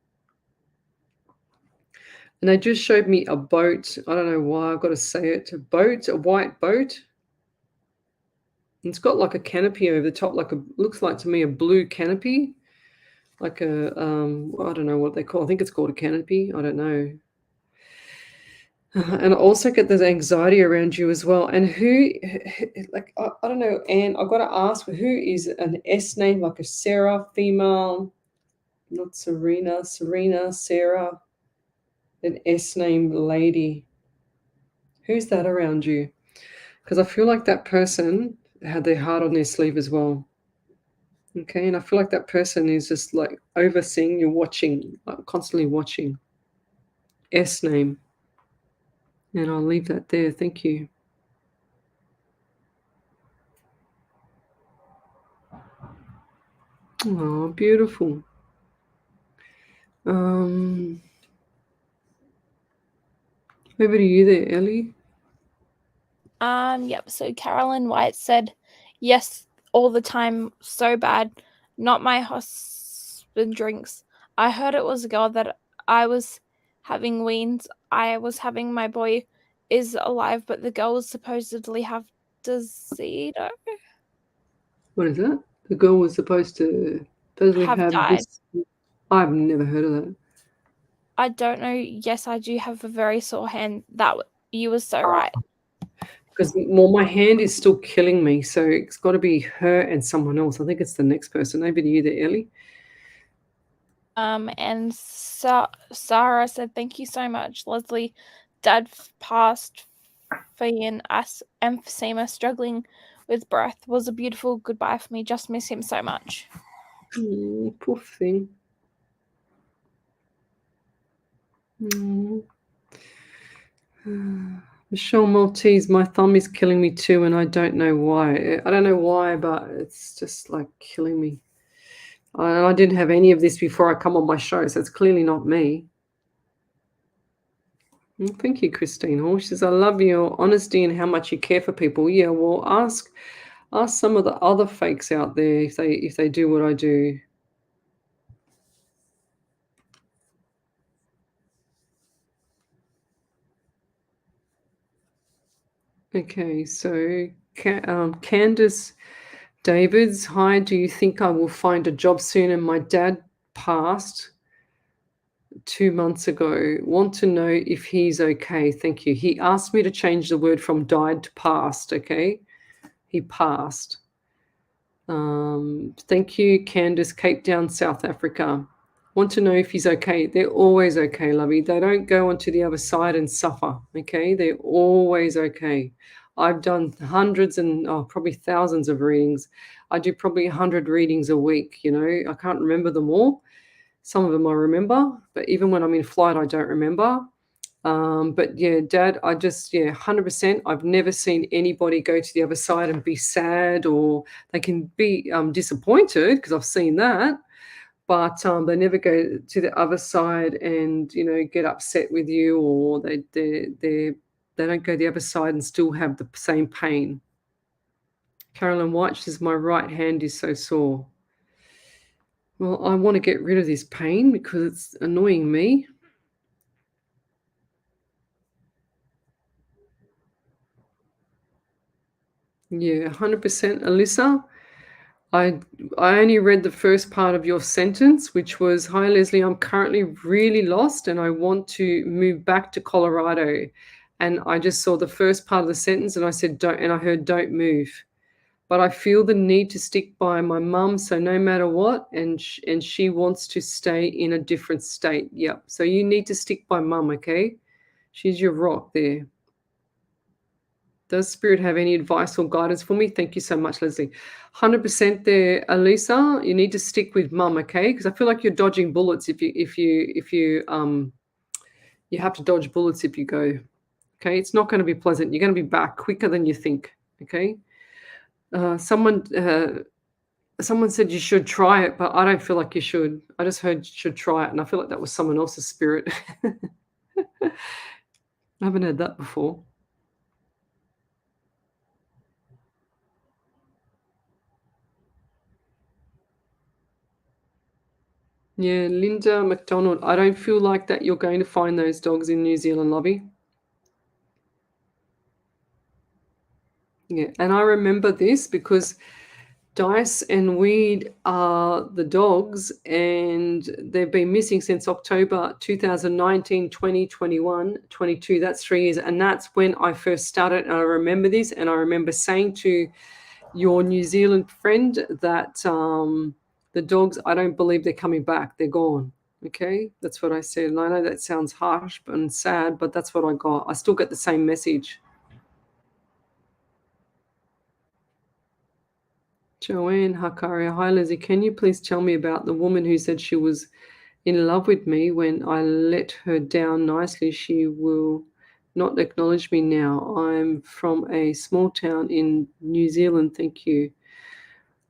Speaker 1: And they just showed me a boat. I don't know why I've got to say it. A white boat. And it's got like a canopy over the top, looks like to me a blue canopy. Like I don't know what they call. I think it's called a canopy. I don't know. And I also get this anxiety around you as well. And I don't know, Anne, I've got to ask, who is an S name, like a Sarah, female, not Serena, Sarah, an S name lady. Who's that around you? Because I feel like that person had their heart on their sleeve as well. Okay, and I feel like that person is just like overseeing, you're watching, like constantly watching. S name. And I'll leave that there. Thank you. Oh, beautiful. Over to you there, Ellie.
Speaker 2: Yep. So Carolyn White said, yes, all the time, so bad. Not my husband drinks. I heard it was a girl that I was having weans. I was having my boy is alive, but the girl was supposedly have disease.
Speaker 1: What is that? The girl was supposed to have
Speaker 2: died.
Speaker 1: this. I've never heard of that.
Speaker 2: I don't know. Yes, I do have a very sore hand. You were so right.
Speaker 1: Because my hand is still killing me, so it's got to be her and someone else. I think it's the next person. Over to you there, Ellie.
Speaker 2: And Sarah said, thank you so much, Leslie. Dad passed for emphysema, struggling with breath. Was a beautiful goodbye for me. Just miss him so much.
Speaker 1: Poor thing. Michelle Maltese, my thumb is killing me too, and I don't know why. I don't know why, but it's just like killing me. I didn't have any of this before I come on my show, so it's clearly not me. Thank you, Christine Hall. She says, I love your honesty and how much you care for people. Yeah, well, ask some of the other fakes out there if they do what I do. Okay, so Candace Davids, hi, do you think I will find a job soon? And my dad passed. 2 months ago. Want to know if he's okay. Thank you. He asked me to change the word from died to passed, okay? He passed. Thank you, Candace, Cape Town, South Africa. Want to know if he's okay. They're always okay, lovey. They don't go onto the other side and suffer, okay? They're always okay. I've done hundreds and probably thousands of readings. I do probably 100 readings a week, you know. I can't remember them all. Some of them I remember, but even when I'm in flight, I don't remember. But yeah, Dad, 100%. I've never seen anybody go to the other side and be sad, or they can be disappointed, because I've seen that, but they never go to the other side and, you know, get upset with you, or they don't go the other side and still have the same pain. Carolyn White says, my right hand is so sore. Well, I want to get rid of this pain because it's annoying me. Yeah, 100%, Alyssa. I only read the first part of your sentence, which was, hi, Lesley, I'm currently really lost and I want to move back to Colorado. And I just saw the first part of the sentence and I said, don't, and I heard, don't move. But I feel the need to stick by my mum, so no matter what, and she wants to stay in a different state. Yep. So you need to stick by mum, okay? She's your rock there. Does Spirit have any advice or guidance for me? Thank you so much, Lesley. 100% there, Elisa. You need to stick with mum, okay? Because I feel like you're dodging bullets if you have to dodge bullets if you go. Okay, it's not going to be pleasant. You're going to be back quicker than you think. Okay. Someone said you should try it, but I don't feel like you should. I just heard you should try it, and I feel like that was someone else's spirit. I haven't heard that before. Yeah, Linda McDonald. I don't feel like that you're going to find those dogs in New Zealand, Lovey. Yeah, and I remember this because Dice and Weed are the dogs, and they've been missing since October 2019, 20, 21, 22. That's 3 years. And that's when I first started. And I remember this. And I remember saying to your New Zealand friend that the dogs, I don't believe they're coming back. They're gone. Okay, that's what I said. And I know that sounds harsh and sad, but that's what I got. I still get the same message. Joanne Hakaria, hi Lizzie, can you please tell me about the woman who said she was in love with me when I let her down nicely? She will not acknowledge me now. I'm from a small town in New Zealand. Thank you.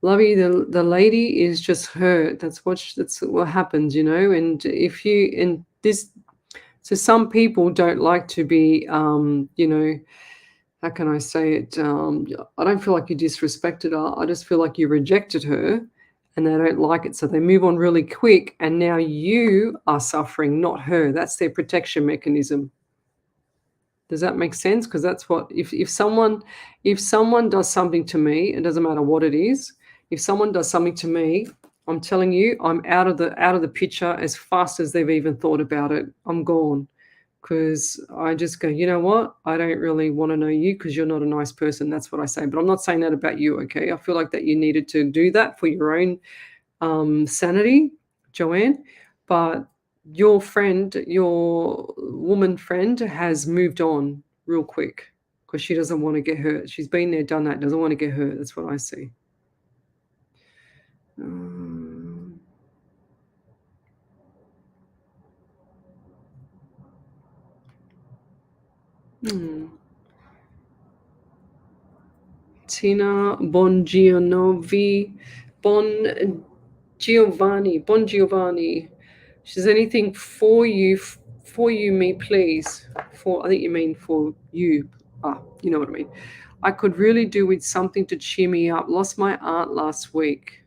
Speaker 1: Lovey, the lady is just hurt. That's what happens, you know. And so some people don't like to be, you know, how can I say it? I don't feel like you disrespected her. I just feel like you rejected her and they don't like it. So they move on really quick. And now you are suffering, not her. That's their protection mechanism. Does that make sense? Because that's what, if someone does something to me, it doesn't matter what it is. If someone does something to me, I'm telling you, I'm out of the picture as fast as they've even thought about it. I'm gone. Because I just go, you know what? I don't really want to know you because you're not a nice person. That's what I say. But I'm not saying that about you, okay? I feel like that you needed to do that for your own sanity, Joanne. But your friend, your woman friend, has moved on real quick because she doesn't want to get hurt. She's been there, done that, doesn't want to get hurt. That's what I see. Tina Bon Giovanni. She says, anything for you, me, please. I think you mean for you. You know what I mean. I could really do with something to cheer me up. Lost my aunt last week.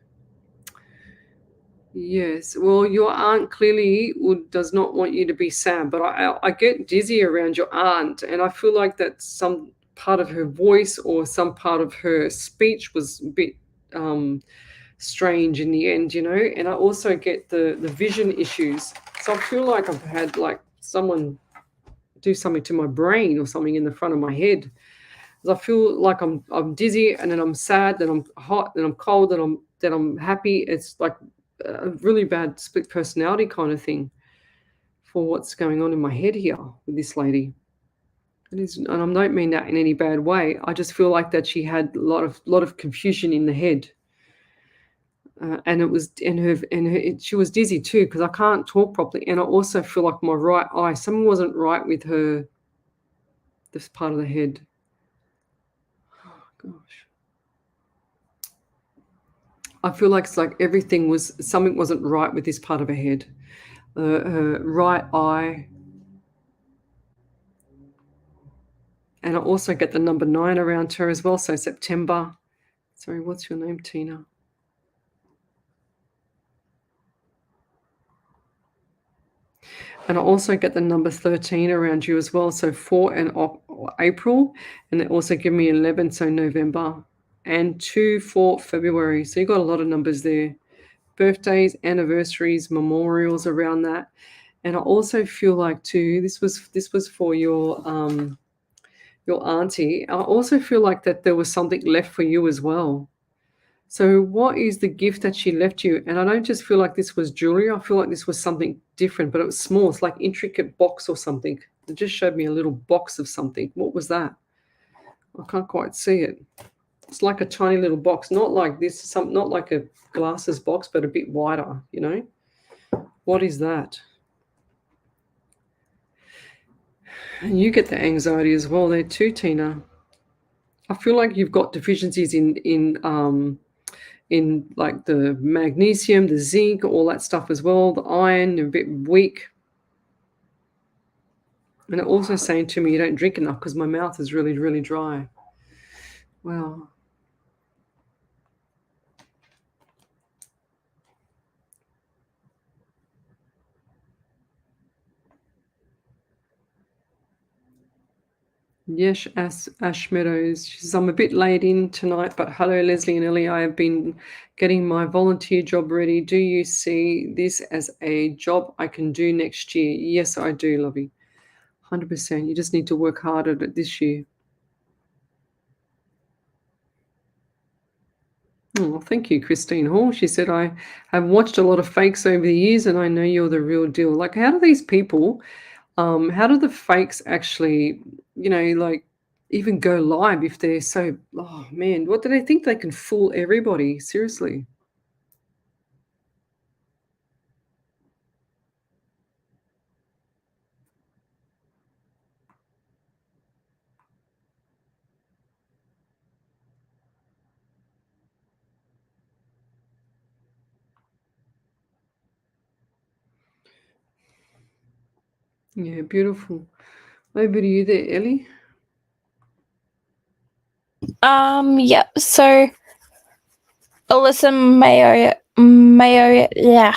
Speaker 1: Yes. Well, your aunt clearly does not want you to be sad, but I get dizzy around your aunt, and I feel like that some part of her voice or some part of her speech was a bit strange in the end, you know. And I also get the vision issues. So I feel like I've had like someone do something to my brain or something in the front of my head. 'Cause I feel like I'm dizzy, and then I'm sad, then I'm hot, then I'm cold, then I'm happy. It's like a really bad split personality kind of thing for what's going on in my head here with this lady. It is, and I don't mean that in any bad way. I just feel like that she had a lot of confusion in the head, and it was she was dizzy too because I can't talk properly, and I also feel like my right eye, something wasn't right with her, this part of the head. Oh gosh. I feel like it's like something wasn't right with this part of her head. Her right eye. And I also get the number 9 around her as well. So September. Sorry, what's your name, Tina? And I also get the number 13 around you as well. So 4 and April. And they also give me 11, so November. And 2 for February. So you got a lot of numbers there. Birthdays, anniversaries, memorials around that. And I also feel like too, this was for your auntie. I also feel like that there was something left for you as well. So what is the gift that she left you? And I don't just feel like this was jewelry. I feel like this was something different, but it was small. It's like intricate box or something. It just showed me a little box of something. What was that? I can't quite see it. It's like a tiny little box, not like this, not like a glasses box, but a bit wider, you know? What is that? And you get the anxiety as well there too, Tina. I feel like you've got deficiencies in like the magnesium, the zinc, all that stuff as well. The iron, you're a bit weak. And it also saying to me you don't drink enough because my mouth is really, really dry. Wow. Yes, Ash Meadows. She says, I'm a bit late in tonight, but hello, Leslie and Ellie. I have been getting my volunteer job ready. Do you see this as a job I can do next year? Yes, I do, lovey. 100%. You just need to work hard at it this year. Oh, thank you, Christine Hall. She said, I have watched a lot of fakes over the years and I know you're the real deal. Like, how do these people, how do the fakes actually, like even go live if they're so, oh man, what do they think they can fool everybody? Seriously. Yeah, beautiful. Over to you there, Ellie.
Speaker 2: Yeah. So Alyssa yeah.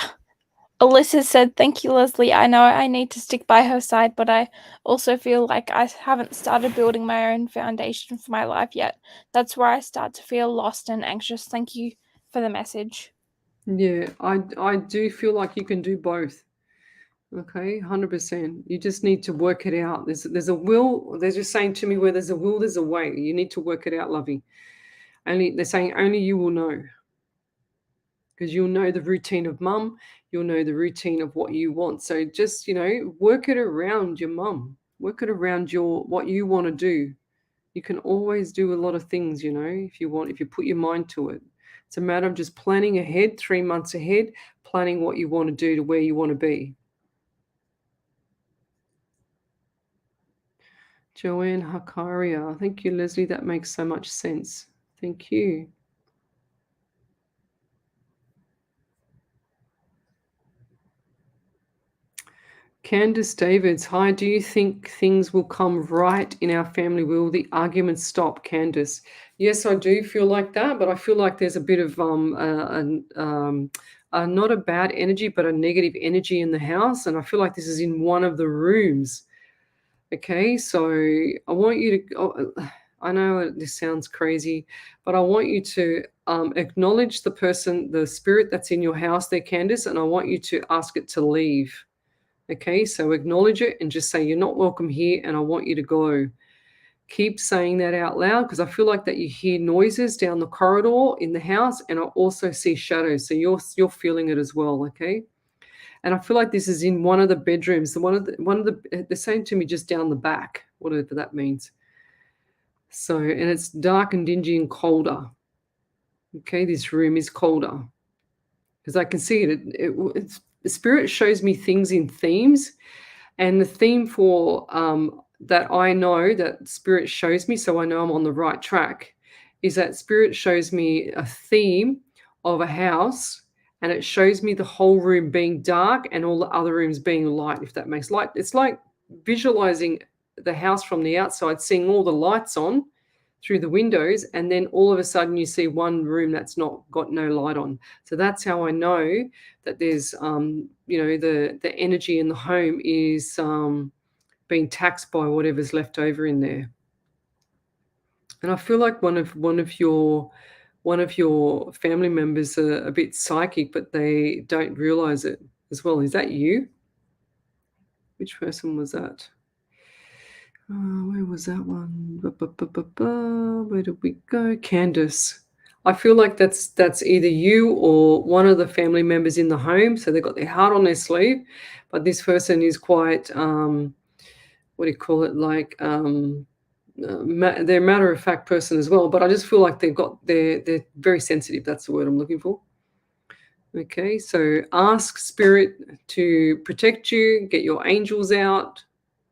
Speaker 2: Alyssa said, "Thank you, Leslie. I know I need to stick by her side, but I also feel like I haven't started building my own foundation for my life yet. That's where I start to feel lost and anxious. Thank you for the message."
Speaker 1: Yeah, I do feel like you can do both. Okay, 100%. You just need to work it out. There's a will. They're just saying to me, where there's a will, there's a way. You need to work it out, lovey. They're saying only you will know, because you'll know the routine of mum. You'll know the routine of what you want. So just work it around your mum. Work it around what you want to do. You can always do a lot of things, if you want, if you put your mind to it. It's a matter of just planning ahead, 3 months ahead, planning what you want to do to where you want to be. Joanne Hakaria. Thank you, Leslie. That makes so much sense. Thank you. Candice Davids. Hi, do you think things will come right in our family? Will the arguments stop, Candice? Yes, I do feel like that, but I feel like there's a bit of not a bad energy, but a negative energy in the house. And I feel like this is in one of the rooms. Okay, so I want you to, I know this sounds crazy, but I want you to acknowledge the spirit that's in your house there, Candice, and I want you to ask it to leave. Okay, so acknowledge it and just say, you're not welcome here and I want you to go. Keep saying that out loud, because I feel like that you hear noises down the corridor in the house, and I also see shadows. So you're feeling it as well, okay? And I feel like this is in one of the bedrooms. They're saying to me just down the back, whatever that means. So, and it's dark and dingy and colder. Okay, this room is colder because I can see it. The spirit shows me things in themes, and the theme for that I know that spirit shows me, so I know I'm on the right track, is that spirit shows me a theme of a house, and it shows me the whole room being dark and all the other rooms being light, if that makes light. It's like visualizing the house from the outside, seeing all the lights on through the windows, and then all of a sudden you see one room that's not got no light on. So that's how I know that there's the energy in the home is being taxed by whatever's left over in there. And I feel like one of your family members are a bit psychic, but they don't realize it as well. Is that you? Which person was that? Where was that one? Where did we go? Candace. I feel like that's either you or one of the family members in the home. So they've got their heart on their sleeve, but this person is quite what do you call it? Like they're a matter of fact person as well. But I just feel like they're very sensitive. That's the word I'm looking for. Okay, so ask spirit to protect you. Get your angels out.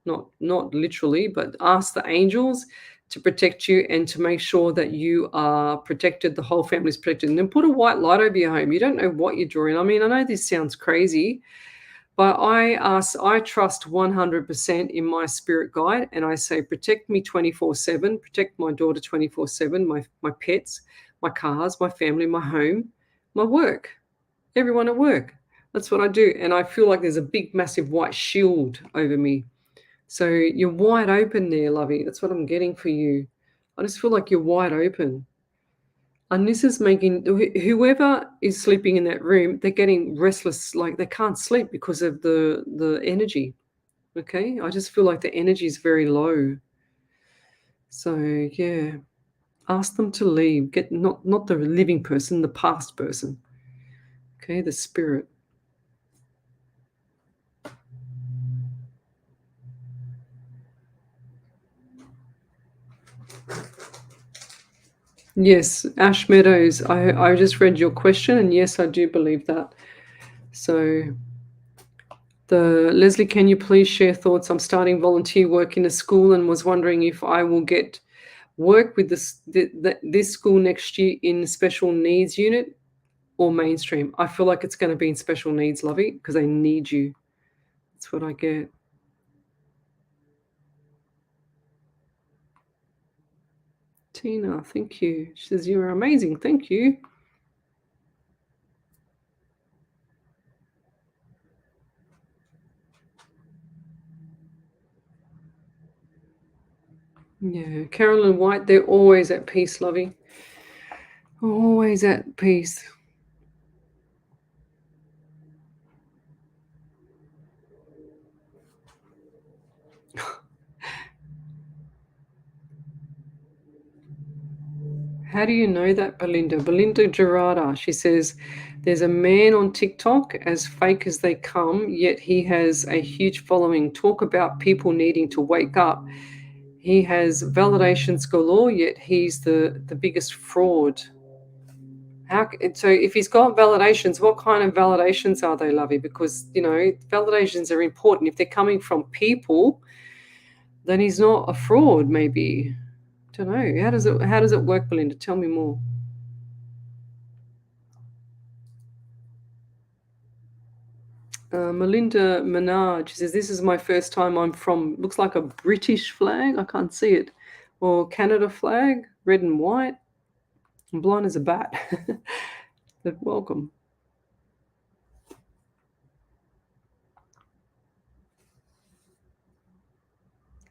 Speaker 1: Not literally, but ask the angels to protect you and to make sure that you are protected, the whole family's protected. And then put a white light over your home. You don't know what you're drawing. I mean, I know this sounds crazy, but I trust 100% in my spirit guide, and I say, protect me 24/7, protect my daughter 24/7, my pets, my cars, my family, my home, my work, everyone at work. That's what I do. And I feel like there's a big, massive white shield over me. So you're wide open there, lovey. That's what I'm getting for you. I just feel like you're wide open. And this is making whoever is sleeping in that room, they're getting restless, like they can't sleep because of the energy. Okay? I just feel like the energy is very low. So yeah. Ask them to leave. Get not the living person, the past person. Okay, the spirit. Yes, Ash Meadows. I just read your question, and yes, I do believe that. So, Lesley, can you please share thoughts? I'm starting volunteer work in a school and was wondering if I will get work with this school next year in special needs unit or mainstream. I feel like it's going to be in special needs, lovey, because they need you. That's what I get. Tina, thank you. She says, you're amazing. Thank you. Yeah, Carolyn White, they're always at peace, lovey. Always at peace. How do you know that, Belinda? Belinda Gerarda, she says, there's a man on TikTok, as fake as they come, yet he has a huge following. Talk about people needing to wake up. He has validations galore, yet he's the biggest fraud. So if he's got validations, what kind of validations are they, lovey? Because, validations are important. If they're coming from people, then he's not a fraud, maybe. Don't know. How does it work, Belinda? Tell me more. Melinda Menard, she says, this is my first time I'm from, looks like a British flag. I can't see it. Or Canada flag, red and white. I'm blind as a bat. But welcome.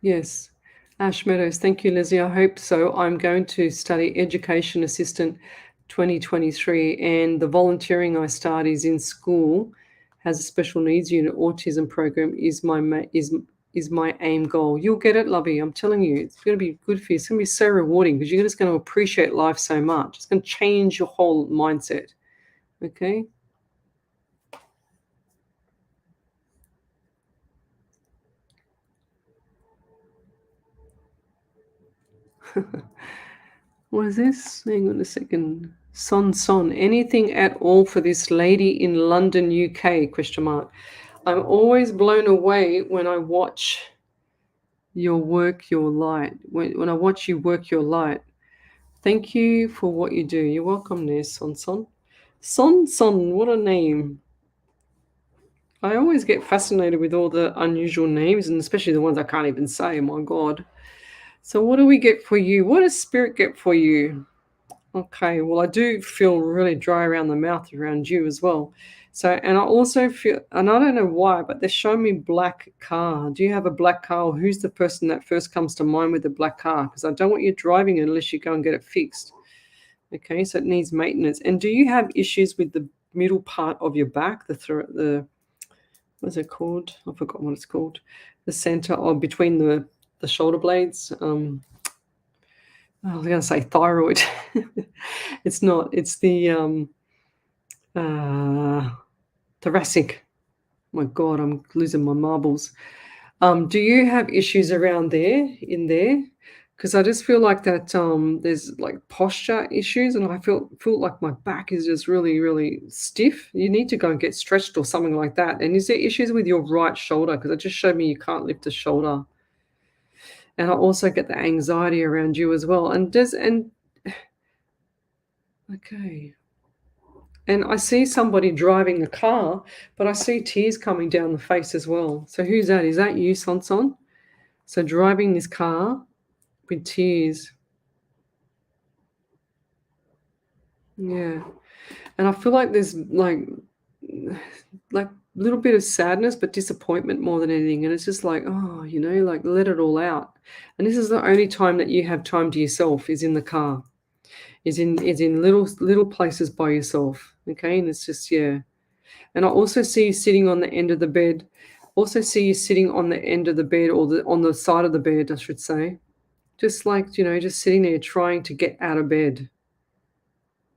Speaker 1: Yes. Ash Meadows, thank you, Leslie. I hope so. I'm going to study Education Assistant 2023, and the volunteering I start is in school has a special needs unit autism program is my aim goal. You'll get it, lovey. I'm telling you, it's going to be good for you. It's going to be so rewarding because you're just going to appreciate life so much. It's going to change your whole mindset. Okay. What is this? Hang on a second. Son. Anything at all for this lady in London, UK? Question mark. I'm always blown away when I watch your work, your light. When I watch you work your light. Thank you for what you do. You're welcome there, Son. Son, what a name. I always get fascinated with all the unusual names, and especially the ones I can't even say. My God. So what do we get for you? What does Spirit get for you? Okay, well, I do feel really dry around the mouth around you as well. So, and I also feel, and I don't know why, but they're showing me black car. Do you have a black car? Or who's the person that first comes to mind with the black car? Because I don't want you driving it unless you go and get it fixed. Okay, so it needs maintenance. And do you have issues with the middle part of your back, the what's it called? I forgot what it's called. The center or between the shoulder blades. I was going to say thyroid. It's not. It's the thoracic. My God, I'm losing my marbles. Do you have issues around there, in there? Because I just feel like that there's like posture issues, and I feel like my back is just really, really stiff. You need to go and get stretched or something like that. And is there issues with your right shoulder? Because it just showed me you can't lift the shoulder. And I also get the anxiety around you as well. Okay. And I see somebody driving a car, but I see tears coming down the face as well. So who's that? Is that you, Son? So driving this car with tears. Yeah. And I feel like there's like a little bit of sadness, but disappointment more than anything. And it's just like, oh, like let it all out. And this is the only time that you have time to yourself is in the car, is in little places by yourself. Okay. And it's just, yeah. And I also see you sitting on the end of the bed. Also see you sitting on the end of the bed or on the side of the bed, I should say. Just like, just sitting there trying to get out of bed.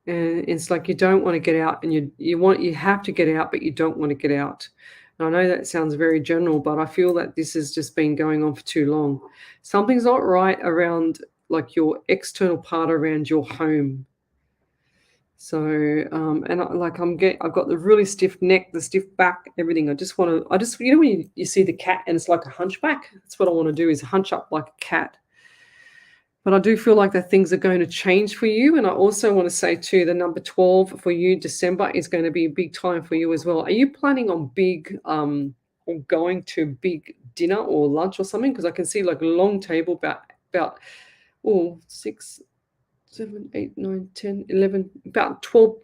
Speaker 1: And it's like you don't want to get out, and you have to get out, but you don't want to get out. And I know that sounds very general, but I feel that this has just been going on for too long. Something's not right around like your external part around your home. So, and I've got the really stiff neck, the stiff back, everything. I just when you see the cat and it's like a hunchback, that's what I want to do is hunch up like a cat. But I do feel like that things are going to change for you. And I also want to say too, the number 12 for you, December, is going to be a big time for you as well. Are you planning on big or going to big dinner or lunch or something? Because I can see like a long table about 6, 7, 8, 9, 10, 11, about 12.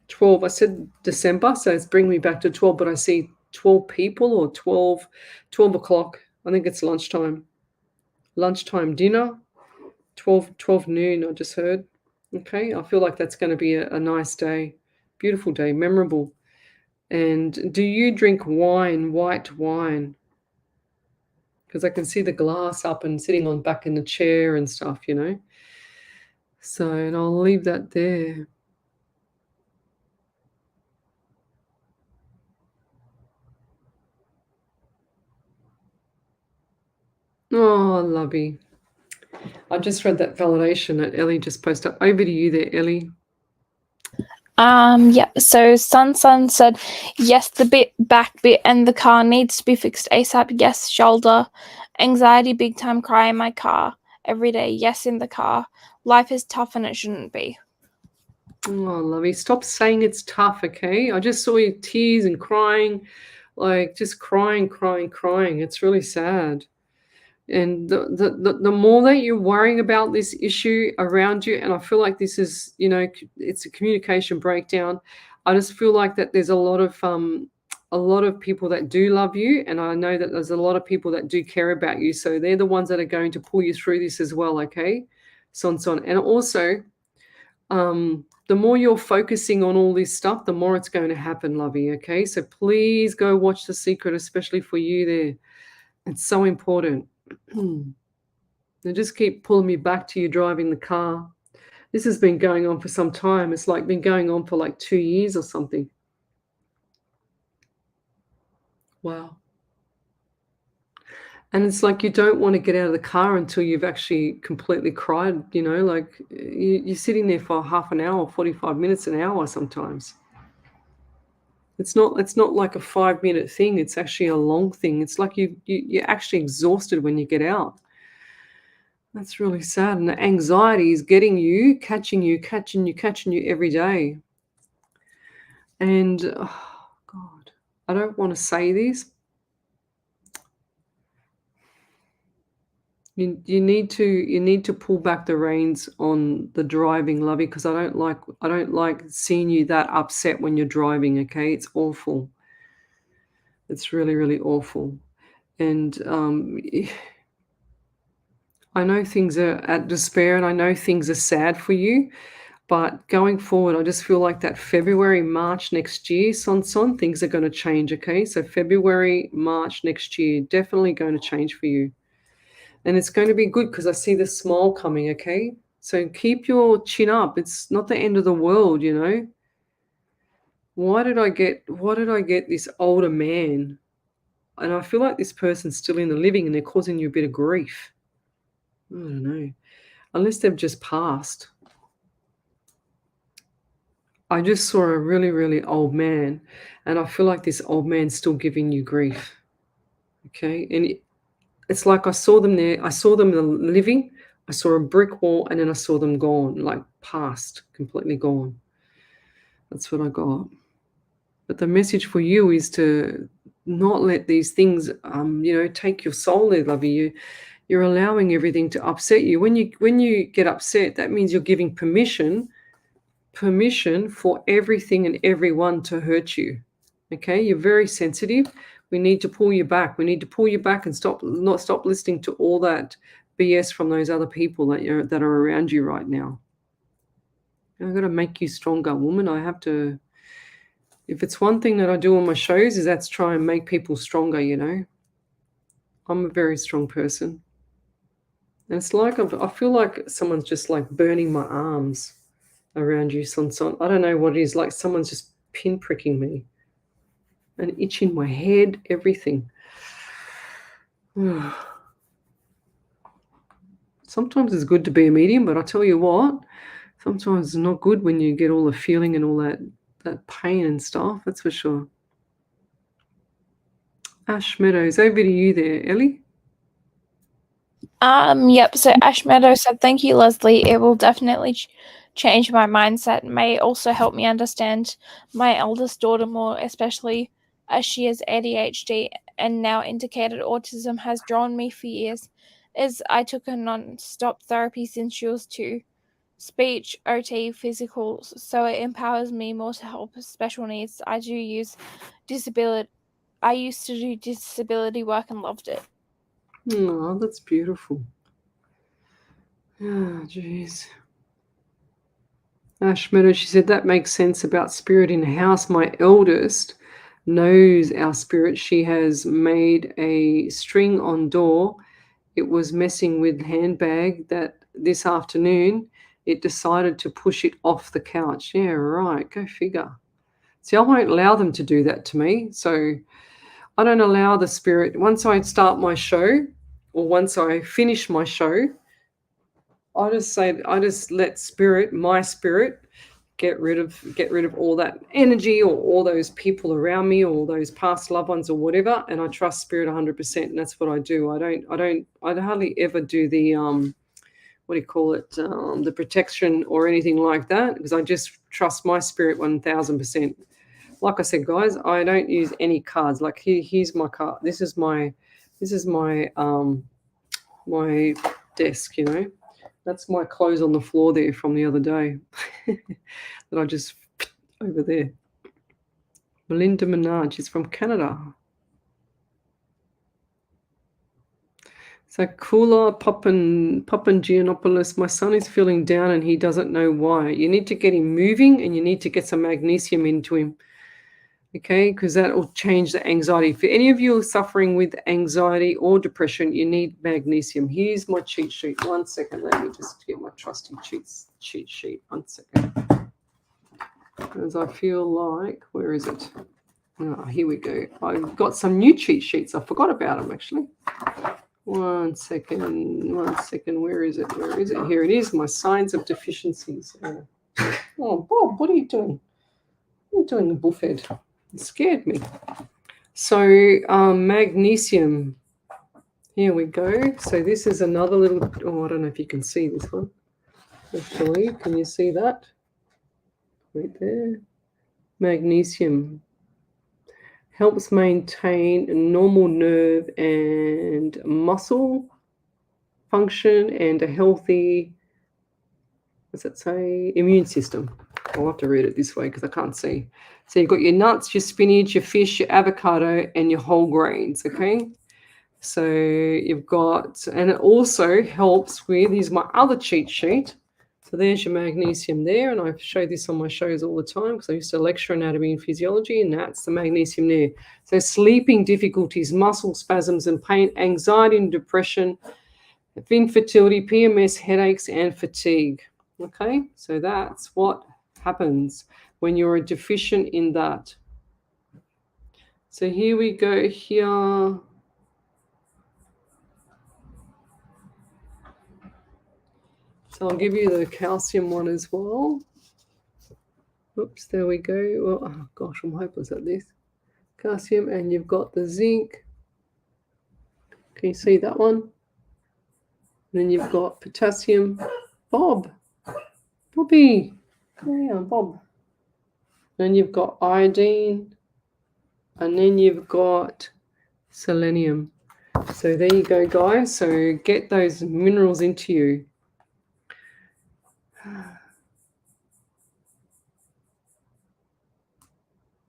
Speaker 1: 12. I said December, so it's bringing me back to 12, but I see 12 people or 12 o'clock. I think it's lunchtime dinner, 12 noon, I just heard. Okay, I feel like that's going to be a nice day, beautiful day, memorable. And do you drink wine, white wine? Because I can see the glass up and sitting on back in the chair and stuff, So, and I'll leave that there. Oh, lovey. I just read that validation that Ellie just posted. Over to you there, Ellie.
Speaker 2: Yeah. So Sun said, yes, the back bit and the car needs to be fixed ASAP. Yes, shoulder. Anxiety, big time, cry in my car every day. Yes, in the car. Life is tough and it shouldn't be.
Speaker 1: Oh, lovey. Stop saying it's tough, okay? I just saw you tears and crying, like just crying. It's really sad. And the more that you're worrying about this issue around you, and I feel like this is, it's a communication breakdown. I just feel like that there's a lot of people that do love you, and I know that there's a lot of people that do care about you. So they're the ones that are going to pull you through this as well, okay? Son. And also, you're focusing on all this stuff, the more it's going to happen, lovey, okay? So please go watch The Secret, especially for you there. It's so important. They just keep pulling me back to you driving the car. This has been going on for some time. It's like been going on for like 2 years or something. Wow. And it's like you don't want to get out of the car until you've actually completely cried, like you're sitting there for half an hour, 45 minutes, an hour sometimes. It's not like a 5-minute thing. It's actually a long thing. It's like you're actually exhausted when you get out. That's really sad. And the anxiety is getting you, catching you every day. And, oh, God, I don't want to say this. You need to pull back the reins on the driving, lovey, because I don't like seeing you that upset when you're driving, okay? It's awful. It's really, really awful. And I know things are at despair, and I know things are sad for you, but going forward, I just feel like that February, March next year, Son, things are going to change, okay? So February, March next year, definitely going to change for you. And it's going to be good because I see the smile coming, okay? So keep your chin up. It's not the end of the world, Why did I get this older man? And I feel like this person's still in the living and they're causing you a bit of grief. I don't know. Unless they've just passed. I just saw a really, really old man, and I feel like this old man's still giving you grief. Okay? And it's like I saw them there. I saw them in the living. I saw a brick wall, and then I saw them gone, like past, completely gone. That's what I got. But the message for you is to not let these things, take your soul there, lovey. You're allowing everything to upset you. When you get upset, that means you're giving permission for everything and everyone to hurt you. Okay, you're very sensitive. We need to pull you back. We need to pull you back and stop listening to all that BS from those other people that are around you right now. I've got to make you stronger, woman. I have to. If it's one thing that I do on my shows, is that's try and make people stronger. I'm a very strong person, and it's like I feel like someone's just like burning my arms around you, Son. I don't know what it is. Like someone's just pinpricking me and itching my head, everything. Sometimes it's good to be a medium, but I tell you what, sometimes it's not good when you get all the feeling and all that pain and stuff, that's for sure. Ash Meadows, over to you there, Ellie.
Speaker 2: Yep. So Ash Meadow said, "Thank you, Lesley. It will definitely change my mindset. May also help me understand my eldest daughter more, especially as she has ADHD and now indicated autism has drawn me for years, as I took a non-stop therapy since she was 2. Speech, OT, physical, so it empowers me more to help special needs. I used to do disability work and loved it."
Speaker 1: Oh, that's beautiful. Oh, jeez. Ash Meadow, she said, that makes sense about spirit in house. My eldest knows our spirit. She has made a string on door. It was messing with handbag that this afternoon it decided to push it off the couch. Yeah, right. Go figure. See, I won't allow them to do that to me. So I don't allow the spirit. Once I start my show or once I finish my show, I just let my spirit, get rid of all that energy or all those people around me or those past loved ones or whatever, and I trust spirit 100%, and that's what I do. I hardly ever do the what do you call it, the protection or anything like that, because I just trust my spirit 1000%. Like I said, guys, I don't use any cards. Like here's my card. This is my my desk, That's my clothes on the floor there from the other day that I just over there. Melinda Minaj is from Canada. So Kula Papangiannopoulos, my son is feeling down and he doesn't know why. You need to get him moving and you need to get some magnesium into him. Okay, because that will change the anxiety. If any of you are suffering with anxiety or depression, you need magnesium. Here's my cheat sheet. 1 second. Let me just get my trusty cheat sheet. 1 second. As I feel like, where is it? Oh, here we go. I've got some new cheat sheets. I forgot about them actually. 1 second. 1 second. Where is it? Where is it? Here it is. My signs of deficiencies. Oh, Bob, what are you doing? What are you doing, the bullhead? It scared me. So magnesium. Here we go. So this is another little. Oh, I don't know if you can see this one. Actually, can you see that? Right there. Magnesium helps maintain a normal nerve and muscle function and a healthy, what's it say, immune system. I'll have to read it this way because I can't see. So you've got your nuts, your spinach, your fish, your avocado, and your whole grains, okay? So you've got, and it also helps with, here's my other cheat sheet. So there's your magnesium there, and I show this on my shows all the time because I used to lecture anatomy and physiology, and that's the magnesium there. So sleeping difficulties, muscle spasms and pain, anxiety and depression, infertility, PMS, headaches, and fatigue. Okay, so that's what happens when you're deficient in that. So here we go here. So I'll give you the calcium one as well. Oops, there we go. Well, oh gosh, I'm hopeless at this. Calcium, and you've got the zinc. Can you see that one? And then you've got potassium. Bobby. Come here, Bob. Then you've got iodine. And then you've got selenium. So there you go, guys. So get those minerals into you.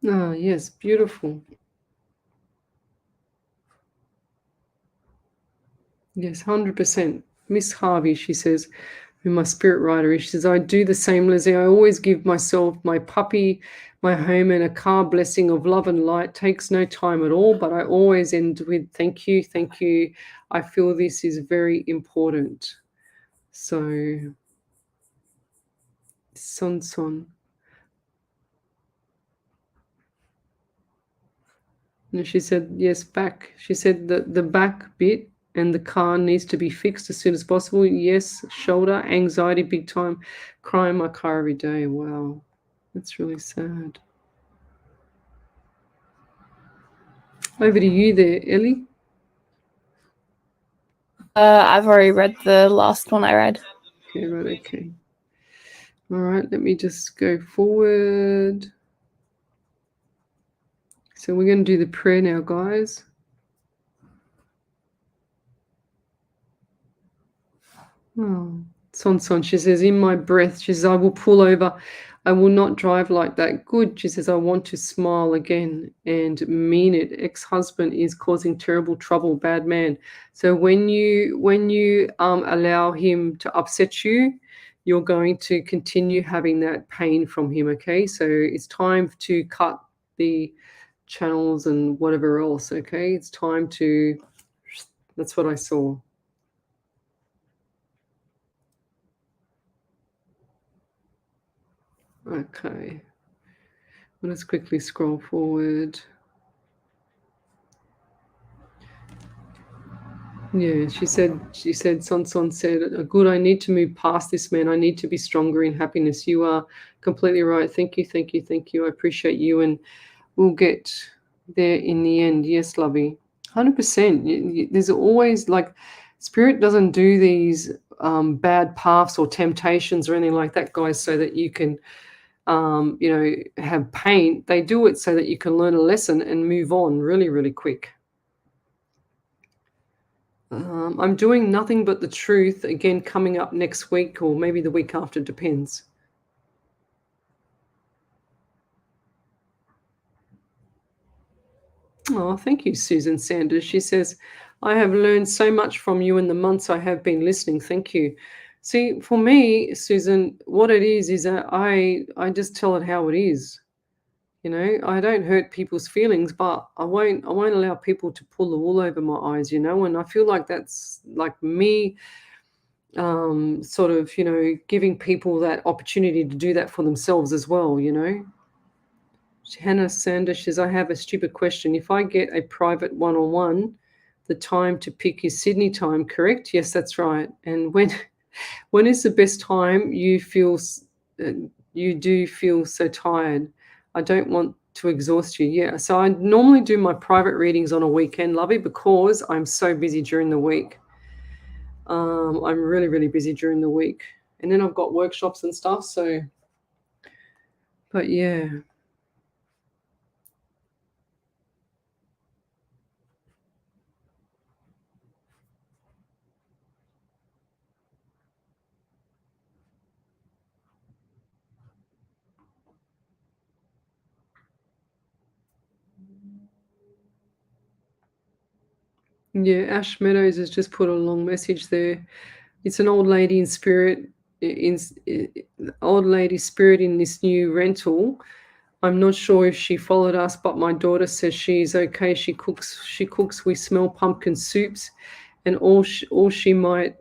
Speaker 1: Ah, yes, beautiful. Yes, 100%. Miss Harvey, she says, who my spirit writer is, she says, I do the same, Leslie. I always give myself, my puppy, my home, and a car blessing of love and light. Takes no time at all, but I always end with thank you, thank you. I feel this is very important. So, Son. And she said, yes, back. She said that the back bit and the car needs to be fixed as soon as possible. Yes, shoulder, anxiety, big time. Crying my car every day. Wow, that's really sad. Over to you there, Ellie.
Speaker 2: I've already read the last one I read.
Speaker 1: Okay, right, okay. All right, let me just go forward. So we're going to do the prayer now, guys. Oh, Son, she says, in my breath, she says, I will pull over. I will not drive like that. Good. She says, I want to smile again and mean it. Ex-husband is causing terrible trouble, bad man. So when you allow him to upset you, you're going to continue having that pain from him, okay? So it's time to cut the channels and whatever else, okay? It's time to, that's what I saw. Okay, let's quickly scroll forward. Yeah, she said, Son said, good, I need to move past this, man. I need to be stronger in happiness. You are completely right. Thank you. I appreciate you, and we'll get there in the end. Yes, lovey. 100%. There's always, like, Spirit doesn't do these bad paths or temptations or anything like that, guys, so that you can have pain. They do it so that you can learn a lesson and move on really, really quick. I'm doing nothing but the truth, again, coming up next week or maybe the week after, depends. Oh, thank you, Susan Sanders. She says, I have learned so much from you in the months I have been listening. Thank you. See, for me, Susan, what it is that I just tell it how it is. You know, I don't hurt people's feelings, but I won't allow people to pull the wool over my eyes, you know, and I feel like that's like me sort of, you know, giving people that opportunity to do that for themselves as well, you know. Hannah Sanders says, I have a stupid question. If I get a private one-on-one, the time to pick is Sydney time, correct? Yes, that's right. And when is the best time uh, you do feel so tired? I don't want to exhaust you. Yeah, so I normally do my private readings on a weekend, Lovey, because I'm so busy during the week. I'm really, really busy during the week. And then I've got workshops and stuff. So, but yeah. Yeah, Ash Meadows has just put a long message there. It's an old lady in spirit, old lady spirit in this new rental. I'm not sure if she followed us, but my daughter says she's okay. She cooks. She cooks. We smell pumpkin soups, and all she might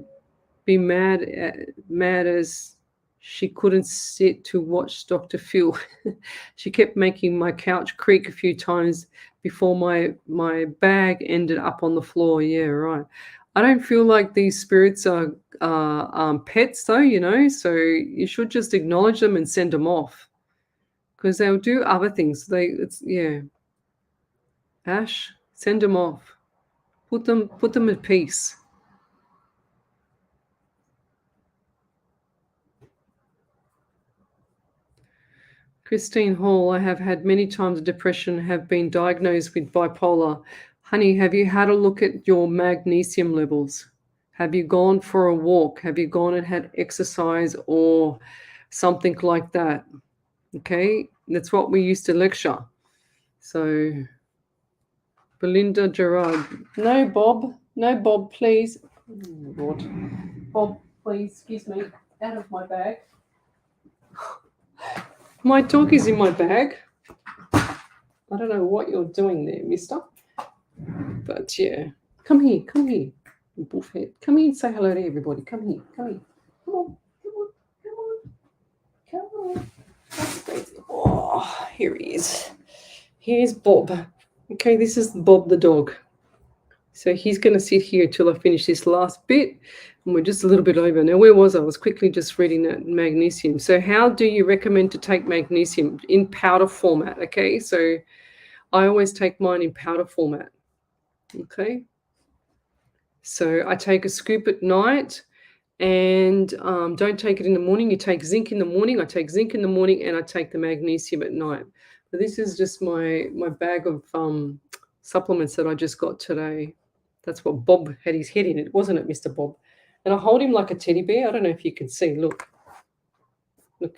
Speaker 1: be mad as she couldn't sit to watch Dr. Phil. She kept making my couch creak a few times before my bag ended up on the floor. Yeah, right. I don't feel like these spirits are pets, though. You know, so you should just acknowledge them and send them off because they'll do other things. Yeah. Ash, send them off. Put them at peace. Christine Hall, I have had many times depression, have been diagnosed with bipolar. Honey, have you had a look at your magnesium levels? Have you gone for a walk? Have you gone and had exercise or something like that? Okay, that's what we used to lecture. So, Belinda Gerard, no, Bob, please. Oh, Lord. Bob, please, excuse me, out of my bag. My dog is in my bag. I don't know what you're doing there, mister. But yeah, come here, bullhead. Come here and say hello to everybody. Come here. Come on, come on. Oh, here he is. Here's Bob. Okay, this is Bob the dog. So he's going to sit here till I finish this last bit. And we're just a little bit over. Now, where was I? I was quickly just reading that magnesium. So how do you recommend to take magnesium? In powder format, okay? So I always take mine in powder format, okay? So I take a scoop at night and don't take it in the morning. You take zinc in the morning. I take zinc in the morning and I take the magnesium at night. But this is just my bag of supplements that I just got today. That's what Bob had his head in it, wasn't it, Mr. Bob? And I hold him like a teddy bear. I don't know if you can see. Look. I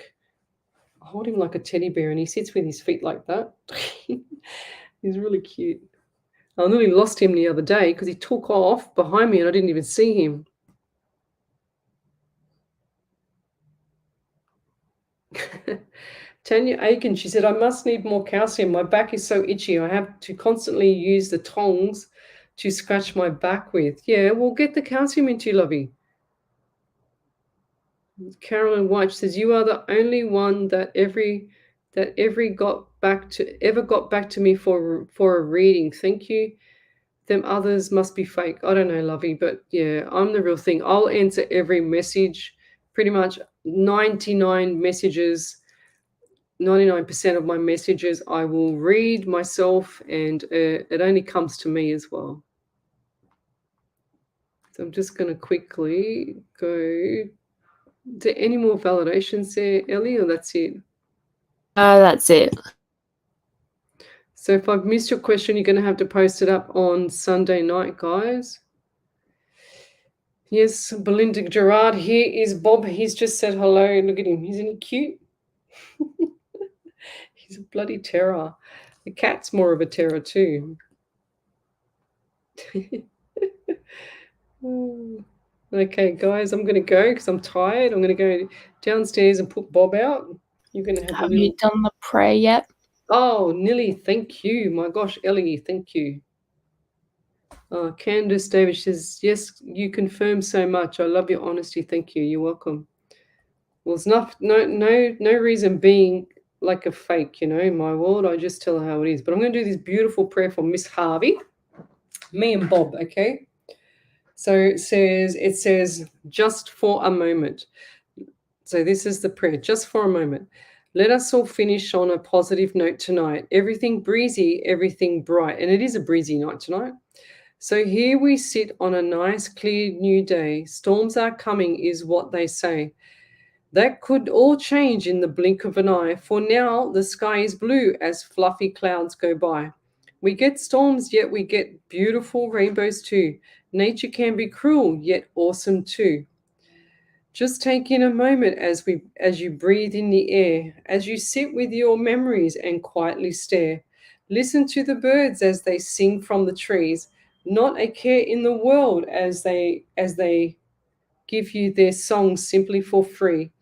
Speaker 1: hold him like a teddy bear and he sits with his feet like that. He's really cute. I nearly lost him the other day because he took off behind me and I didn't even see him. Tanya Aiken, she said, I must need more calcium. My back is so itchy. I have to constantly use the tongs to scratch my back with. Yeah, well, get the calcium into you, lovey. Carolyn White says, you are the only one that ever got back to me for a reading. Thank you. Them others must be fake. I don't know, lovey, but yeah, I'm the real thing. I'll answer every message, pretty much 99 messages. 99% of my messages I will read myself, and it only comes to me as well. So I'm just going to quickly go. Is there any more validations there, Ellie, or that's it?
Speaker 3: That's it.
Speaker 1: So if I've missed your question, you're going to have to post it up on Sunday night, guys. Yes, Belinda Gerard, here is Bob. He's just said hello. Look at him. Isn't he cute? He's a bloody terror. The cat's more of a terror too. Okay, guys, I'm going to go because I'm tired. I'm going to go downstairs and put Bob out. You're going to have a
Speaker 3: Have
Speaker 1: little.
Speaker 3: you done the prayer yet?
Speaker 1: Oh, Nilly, thank you. My gosh, Ellie, thank you. Candace David says, yes, you confirm so much. I love your honesty. Thank you. You're welcome. Well, it's not no reason being like a fake, in my world. I just tell her how it is. But I'm going to do this beautiful prayer for Miss Harvey, me and Bob, okay? So it says, just for a moment. So this is the prayer, just for a moment. Let us all finish on a positive note tonight. Everything breezy, everything bright. And it is a breezy night tonight. So here we sit on a nice, clear new day. Storms are coming, is what they say. That could all change in the blink of an eye. For now, the sky is blue as fluffy clouds go by. We get storms, yet we get beautiful rainbows too. Nature can be cruel, yet awesome too. Just take in a moment as you breathe in the air, as you sit with your memories and quietly stare. Listen to the birds as they sing from the trees. Not a care in the world as they give you their songs simply for free.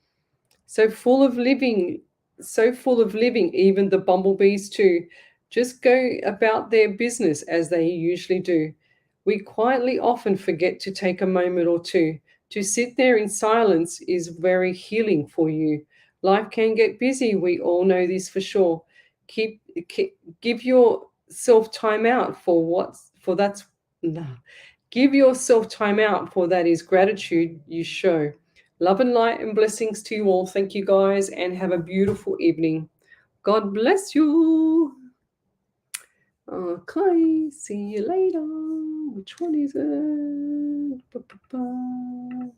Speaker 1: So full of living, even the bumblebees too. Just go about their business as they usually do. We quietly often forget to take a moment or two. To sit there in silence is very healing for you. Life can get busy, we all know this for sure. Give yourself time out give yourself time out, for that is gratitude you show. Love and light and blessings to you all. Thank you, guys, and have a beautiful evening. God bless you. Okay, see you later. Which one is it? Ba-ba-ba.